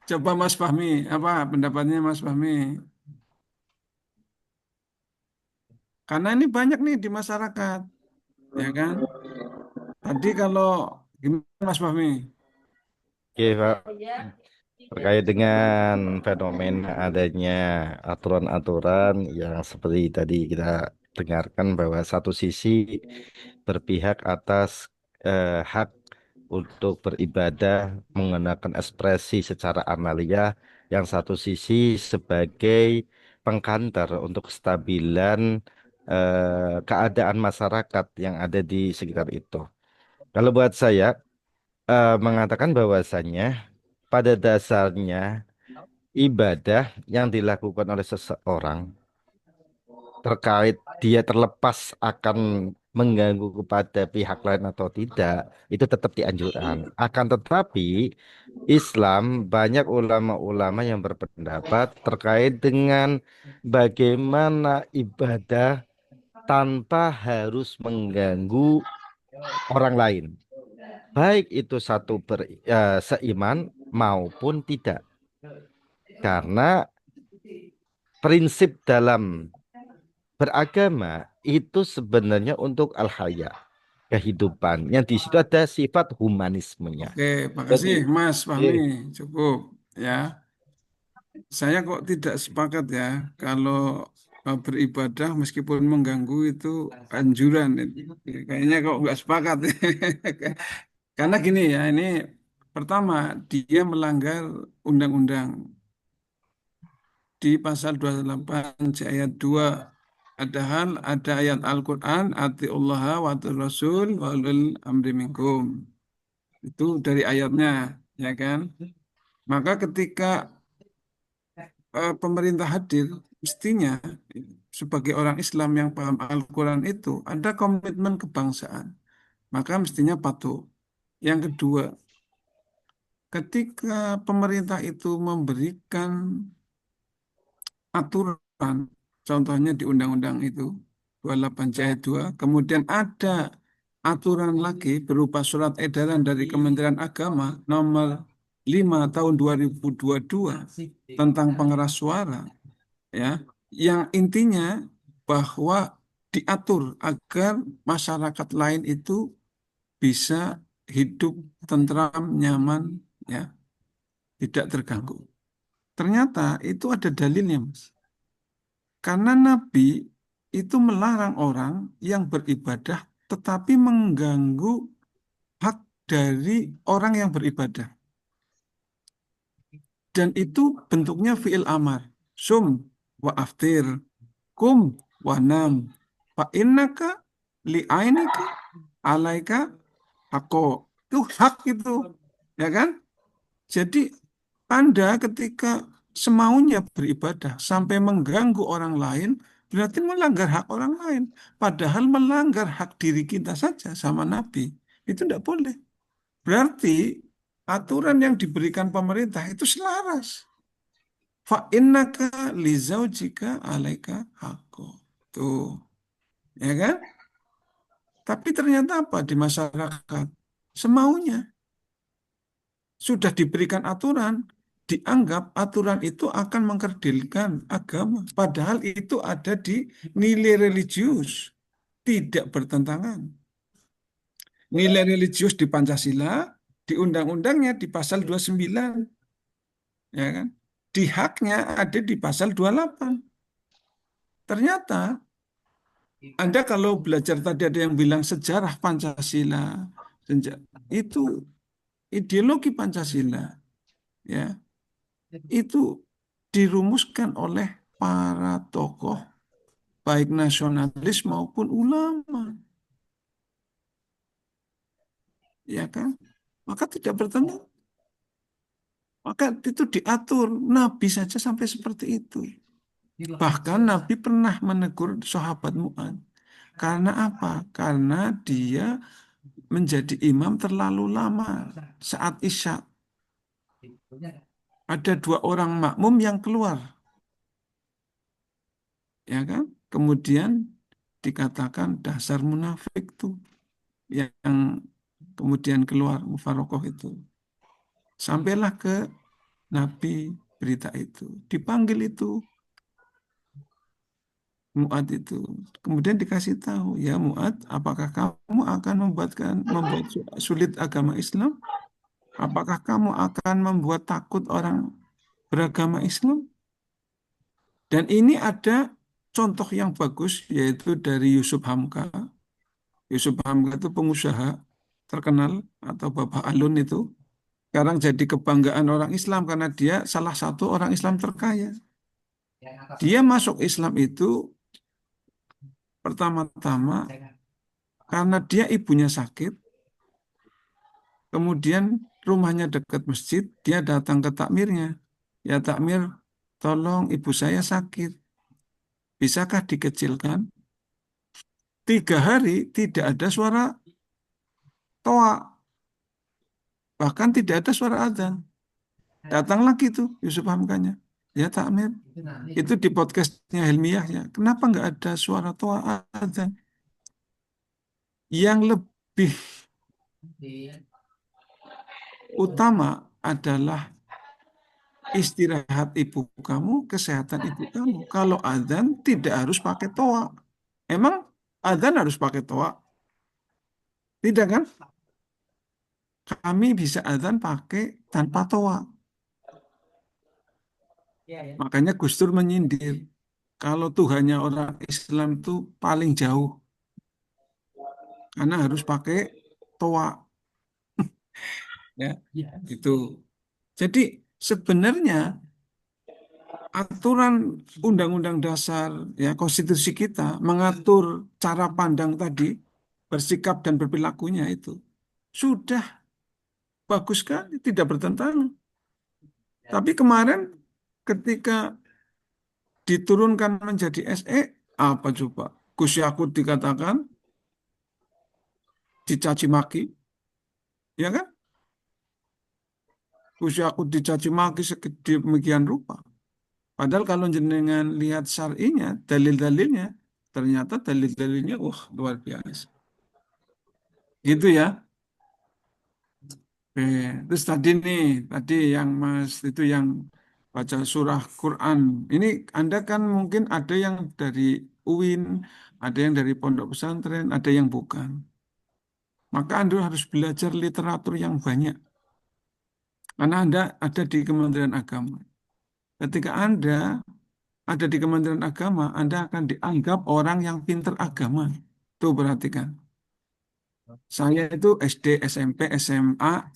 Speaker 6: Coba Mas Fahmi, apa pendapatnya Mas Fahmi? Karena ini banyak nih di masyarakat, ya kan? Tadi kalau gimana Mas Fahmi?
Speaker 9: Oke, Pak. Terkait dengan fenomena adanya aturan-aturan yang seperti tadi kita dengarkan bahwa satu sisi berpihak atas hak untuk beribadah menggunakan ekspresi secara amalia, yang satu sisi sebagai pengkantar untuk kestabilan keadaan masyarakat yang ada di sekitar itu. Kalau buat saya mengatakan bahwasannya pada dasarnya ibadah yang dilakukan oleh seseorang terkait dia terlepas akan mengganggu kepada pihak lain atau tidak, itu tetap dianjurkan. Akan tetapi Islam banyak ulama-ulama yang berpendapat terkait dengan bagaimana ibadah tanpa harus mengganggu orang lain, baik itu seiman maupun tidak. Karena prinsip dalam beragama itu sebenarnya untuk al-haya, kehidupan. Yang di situ ada sifat humanismenya.
Speaker 6: Oke,
Speaker 9: Jadi,
Speaker 6: makasih Mas Fahmi. Cukup ya. Saya kok tidak sepakat ya kalau beribadah meskipun mengganggu itu anjuran. Kayaknya kok nggak sepakat. Karena gini ya, ini pertama dia melanggar undang-undang di pasal 28 ayat 2. Padahal ada ayat Al-Quran, atiullaha wa atiur rasul wa ulil amri minkum. Itu dari ayatnya, ya kan? Maka ketika pemerintah hadir, mestinya sebagai orang Islam yang paham Al-Quran itu ada komitmen kebangsaan. Maka mestinya patuh. Yang kedua, ketika pemerintah itu memberikan aturan, contohnya di undang-undang itu 28 ayat 2, kemudian ada aturan lagi berupa surat edaran dari Kementerian Agama nomor 5 tahun 2022 tentang pengeras suara, ya, yang intinya bahwa diatur agar masyarakat lain itu bisa hidup tentram, nyaman, ya, tidak terganggu. Ternyata itu ada dalilnya, Mas. Karena Nabi itu melarang orang yang beribadah tetapi mengganggu hak dari orang yang beribadah. Dan itu bentuknya fi'il amar. Sum wa aftir, kum wa nam, fa innaka li'ainika alaika hako. Itu hak itu, ya kan? Jadi Anda ketika semaunya beribadah sampai mengganggu orang lain, berarti melanggar hak orang lain. Padahal melanggar hak diri kita saja sama Nabi. Itu tidak boleh. Berarti aturan yang diberikan pemerintah itu selaras. Fa innaka li zaujika alaika haqqo. Tuh, ya kan? Tapi ternyata apa di masyarakat? Semaunya. Sudah diberikan aturan, dianggap aturan itu akan mengkerdilkan agama. Padahal itu ada di nilai religius, tidak bertentangan. Nilai religius di Pancasila, di undang-undangnya di pasal 29, ya kan? Di haknya ada di pasal 28. Ternyata Anda kalau belajar tadi ada yang bilang sejarah Pancasila, itu ideologi Pancasila, ya, itu dirumuskan oleh para tokoh baik nasionalis maupun ulama, ya kan? Maka tidak bertentangan. Maka itu diatur. Nabi saja sampai seperti itu. Bahkan Nabi pernah menegur sahabat Mu'ad. Karena apa? Karena dia menjadi imam terlalu lama saat Isya. Ada 2 orang makmum yang keluar, ya kan? Kemudian dikatakan dasar munafik tuh yang kemudian keluar mufarokoh itu. Sampailah ke Nabi berita itu. Dipanggil itu Mu'ad itu. Kemudian dikasih tahu, ya Mu'ad, apakah kamu akan membuat sulit agama Islam? Apakah kamu akan membuat takut orang beragama Islam? Dan ini ada contoh yang bagus, yaitu dari Yusuf Hamka. Yusuf Hamka itu pengusaha terkenal, atau Bapak Alun itu. Sekarang jadi kebanggaan orang Islam karena dia salah satu orang Islam terkaya. Dia masuk Islam itu pertama-tama karena dia ibunya sakit, kemudian rumahnya dekat masjid, dia datang ke takmirnya. Ya takmir, tolong ibu saya sakit. Bisakah dikecilkan? 3 hari tidak ada suara toa. Bahkan tidak ada suara azan. Datang lagi tuh Yusuf Hamkanya. Ya takmir. Itu di podcastnya Hilmiyah ya. Kenapa nggak ada suara toa azan? Yang lebih utama adalah istirahat ibu kamu, kesehatan ibu kamu. Kalau azan tidak harus pakai toa. Emang azan harus pakai toa? Tidak kan? Kami bisa azan pakai tanpa toa. Makanya Gus Dur menyindir. Kalau Tuhannya orang Islam itu paling jauh. Karena harus pakai toa. Ya, itu. Jadi sebenarnya aturan undang-undang dasar ya konstitusi kita mengatur cara pandang tadi, bersikap dan berperilakunya itu sudah bagus kan, tidak bertentangan. Tapi kemarin ketika diturunkan menjadi SE, apa coba? Gus Yakut dikatakan dicaci maki, ya kan? Gus Yakut dicaci maki sedemikian rupa. Padahal kalau jenengan lihat syar'inya, dalil-dalilnya, ternyata dalil-dalilnya wah luar biasa. Gitu ya. Terus tadi yang Mas itu yang baca surah Quran. Ini Anda kan mungkin ada yang dari UIN, ada yang dari pondok pesantren, ada yang bukan. Maka Anda harus belajar literatur yang banyak. Karena Anda ada di Kementerian Agama. Ketika Anda ada di Kementerian Agama, Anda akan dianggap orang yang pinter agama. Tuh perhatikan. Saya itu SD, SMP, SMA,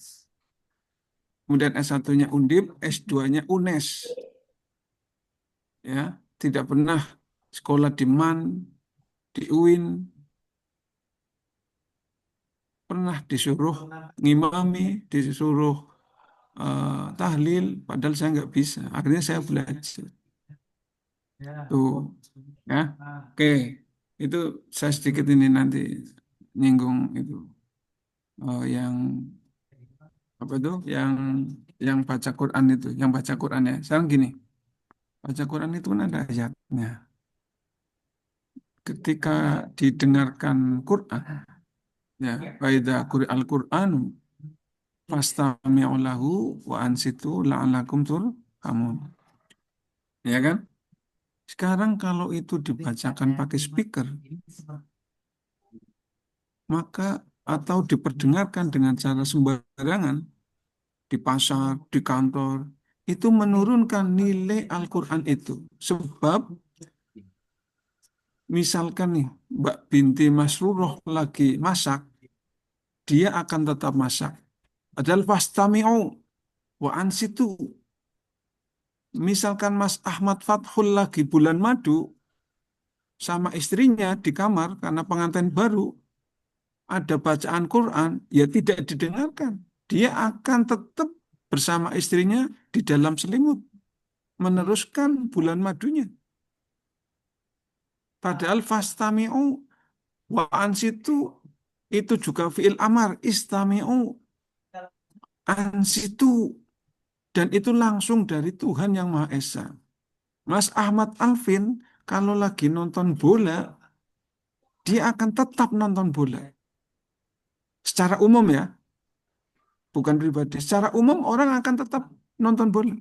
Speaker 6: kemudian S1-nya Undip, S2-nya UNES. Ya, tidak pernah sekolah di MAN, di UIN, pernah disuruh ngimami, disuruh tahlil, padahal saya nggak bisa. Akhirnya saya belajar. Tuh, ya, oke, itu saya sedikit ini nanti nyinggung itu yang apa itu, yang baca Quran itu, yang baca Quran ya. Sekarang gini, baca Quran itu kan ada ayatnya. Ketika didengarkan Quran, ya, baida Qur'an Quran, fastami'u lahu wa ansitu la'allakum turhamun. Ya kan? Sekarang kalau itu dibacakan pakai speaker, maka atau diperdengarkan dengan cara sembarangan di pasar, di kantor, itu menurunkan nilai Al-Quran itu. Sebab misalkan nih Mbak Binti Masruroh lagi masak, dia akan tetap masak. Padahal fastami'u wa ansitu. Misalkan Mas Ahmad Fathul lagi bulan madu sama istrinya di kamar karena pengantin baru, ada bacaan Quran, ya tidak didengarkan. Dia akan tetap bersama istrinya di dalam selimut, meneruskan bulan madunya. Padahal fastami'u wa ansitu itu juga fi'il amar, istami'u ansitu, dan itu langsung dari Tuhan yang Maha Esa. Mas Ahmad Alvin kalau lagi nonton bola, dia akan tetap nonton bola. Secara umum ya, bukan pribadi. Secara umum orang akan tetap nonton bola.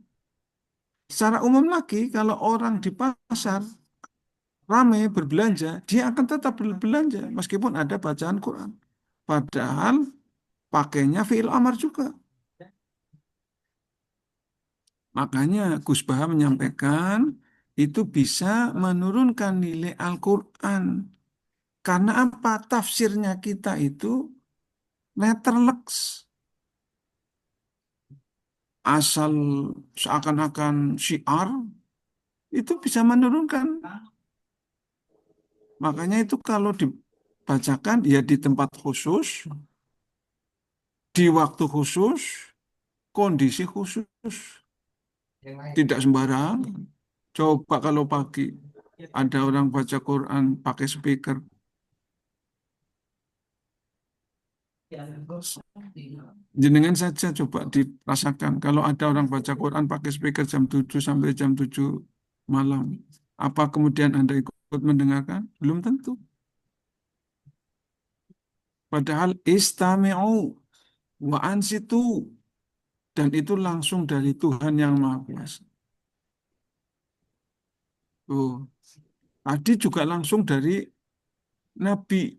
Speaker 6: Secara umum lagi, kalau orang di pasar ramai berbelanja, dia akan tetap berbelanja meskipun ada bacaan Quran. Padahal pakainya fi'il amar juga. Makanya Gus Baha menyampaikan itu bisa menurunkan nilai Al-Quran. Karena apa? Tafsirnya kita itu letterleks. Asal seakan-akan syiar, itu bisa menurunkan. Makanya itu kalau dibacakan ya di tempat khusus, di waktu khusus, kondisi khusus. Tidak sembarang. Coba kalau pagi ada orang baca Quran pakai speaker. Jenengan saja coba dirasakan. Kalau ada orang baca Quran pakai speaker jam 7 sampai jam 7 malam. Apa kemudian Anda ikut mendengarkan? Belum tentu. Padahal istami'u wa ansitu. Dan itu langsung dari Tuhan yang Maha Kuasa. Oh, tadi juga langsung dari Nabi.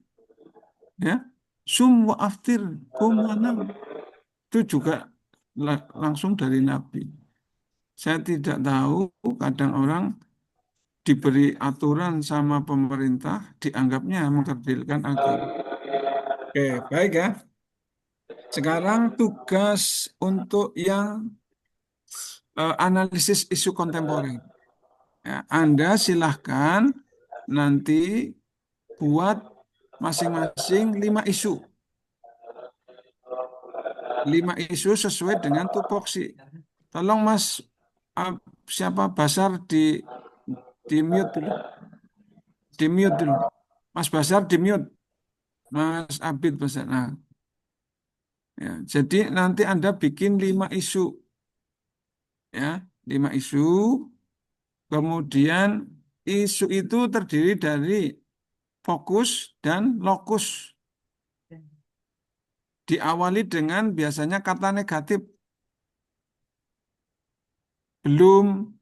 Speaker 6: Ya, sum wa aftir, kum wa nam. Itu juga langsung dari Nabi. Saya tidak tahu, kadang orang diberi aturan sama pemerintah, dianggapnya mengkerdilkan agama. Oke, baik ya. Sekarang tugas untuk yang analisis isu kontemporer. Ya, Anda silahkan nanti buat masing-masing 5 isu. 5 isu sesuai dengan tupoksi. Tolong Mas, siapa Basar di mute dulu. Di mute dulu. Mas Basar di mute. Mas Abid Basar. Nah, ya, jadi nanti Anda bikin 5 isu. Ya, 5 isu. Kemudian isu itu terdiri dari fokus dan lokus. Diawali dengan biasanya kata negatif. Belum,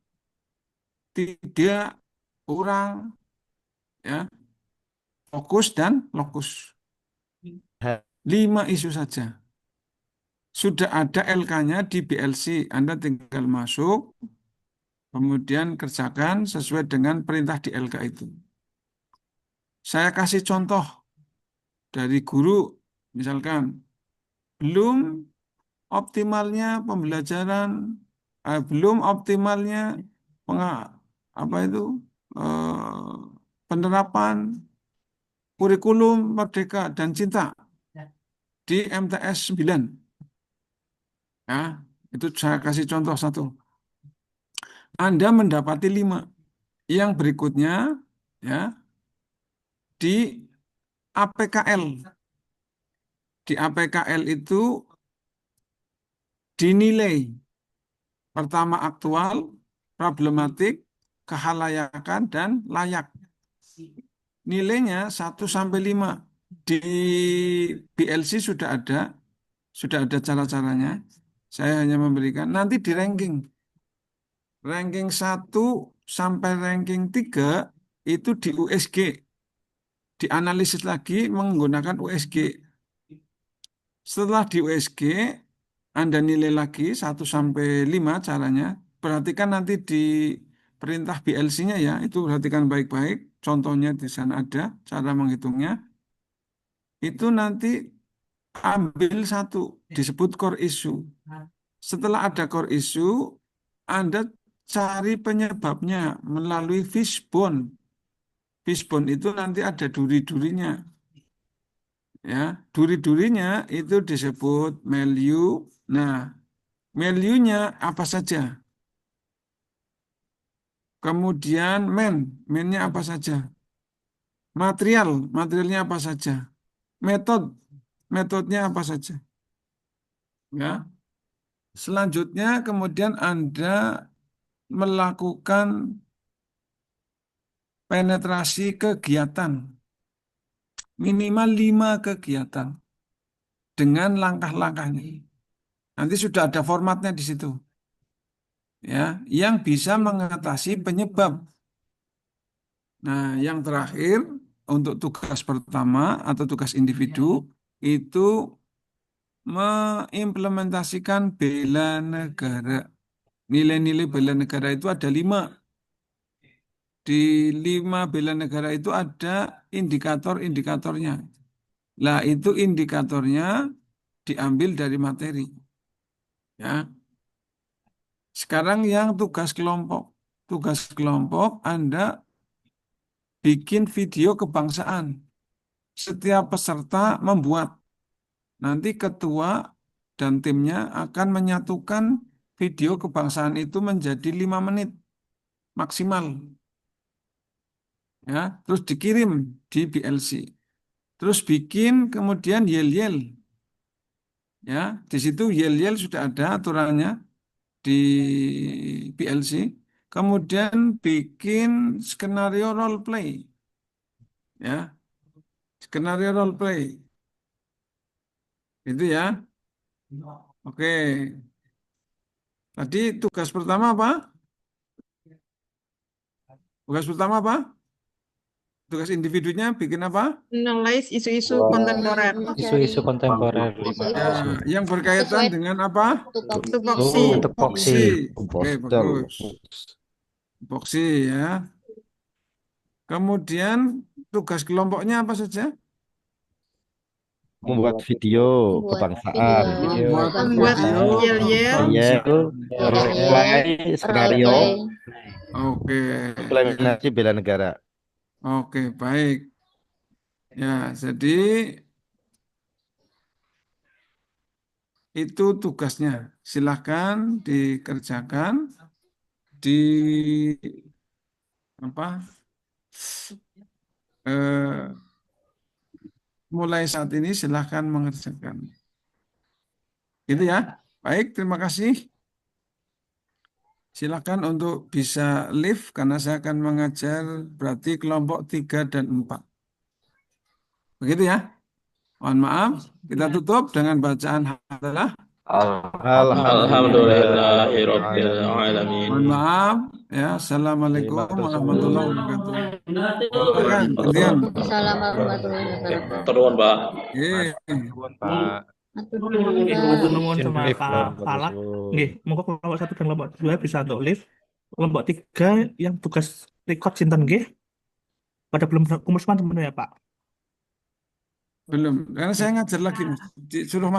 Speaker 6: tidak, kurang, ya, fokus dan lokus. 5 isu saja. Sudah ada LK-nya di BLC. Anda tinggal masuk, kemudian kerjakan sesuai dengan perintah di LK itu. Saya kasih contoh dari guru, misalkan, belum optimalnya pembelajaran, belum optimalnya penerapan kurikulum Merdeka dan Cinta di MTS 9. Ya, itu saya kasih contoh satu. Anda mendapati 5. Yang berikutnya ya di APKL. Di APKL itu dinilai pertama aktual, problematik, kehalayakan, dan layak. Nilainya 1 sampai 5. Di BLC sudah ada cara-caranya. Saya hanya memberikan, nanti di ranking. Ranking 1 sampai ranking 3 itu di USG. Dianalisis lagi menggunakan USG. Setelah di USG, Anda nilai lagi 1 sampai 5 caranya. Perhatikan nanti di perintah BLC-nya ya, itu perhatikan baik-baik. Contohnya di sana ada cara menghitungnya. Itu nanti ambil 1, disebut core issue. Setelah ada core issue, Anda cari penyebabnya melalui fishbone. Fishbone itu nanti ada duri-durinya. Ya, duri-durinya itu disebut value. Nah, value-nya apa saja? Kemudian main-nya apa saja? Materialnya apa saja? Metodenya apa saja? Ya. Selanjutnya kemudian Anda melakukan penetrasi kegiatan. minimal 5 kegiatan dengan langkah-langkahnya. Nanti sudah ada formatnya di situ. Ya, yang bisa mengatasi penyebab. Nah, yang terakhir untuk tugas pertama atau tugas individu itu mengimplementasikan bela negara. Nilai-nilai bela negara itu ada 5. Di 5 bela negara itu ada indikator-indikatornya. Lah, itu indikatornya diambil dari materi. Ya. Sekarang yang tugas kelompok. Tugas kelompok Anda bikin video kebangsaan. Setiap peserta membuat. Nanti ketua dan timnya akan menyatukan video kebangsaan itu menjadi 5 menit maksimal. Ya, terus dikirim di BLC. Terus bikin kemudian yel-yel. Ya, di situ yel-yel sudah ada aturannya di BLC. Kemudian bikin skenario role play. Ya, skenario role play. Itu ya. Oke. Tadi tugas pertama apa? Tugas pertama apa? Tugas individunya bikin apa?
Speaker 7: Analyze isu-isu kontemporer.
Speaker 17: Isu-isu kontemporer.
Speaker 6: Ya, yang berkaitan dengan apa?
Speaker 7: Tupoksi.
Speaker 6: Tupoksi. Oke, bagus. Tupoksi ya. Kemudian tugas kelompoknya apa saja?
Speaker 9: Membuat video kebangsaan.
Speaker 7: Membuat yel-yel.
Speaker 9: Mulai skenario.
Speaker 6: Oke.
Speaker 9: Implementasi bela negara.
Speaker 6: Oke, baik. Ya, jadi itu tugasnya. Silahkan dikerjakan di apa? Mulai saat ini silahkan mengerjakan. Gitu ya. Baik, terima kasih. Silakan untuk bisa live karena saya akan mengajar berarti kelompok 3 dan 4. Begitu ya. Mohon maaf, kita tutup dengan bacaan hamdalah.
Speaker 8: Alhamdulillahirabbil alamin.
Speaker 6: Mohon maaf ya. Assalamualaikum warahmatullahi wabarakatuh. Gantian.
Speaker 13: Assalamualaikum warahmatullahi wabarakatuh.
Speaker 8: Turun, Pak.
Speaker 9: Pak.
Speaker 1: Matur nuwun sama Pak Falak. Nggih, monggo kelompok 1 dan kelompok 2 bisa untuk live. Kelompok 3 yang tugas record sinten nggih? Pada belum kumpul semuanya Pak.
Speaker 6: Belum, karena saya ngajar lagi, Mas. Disuruh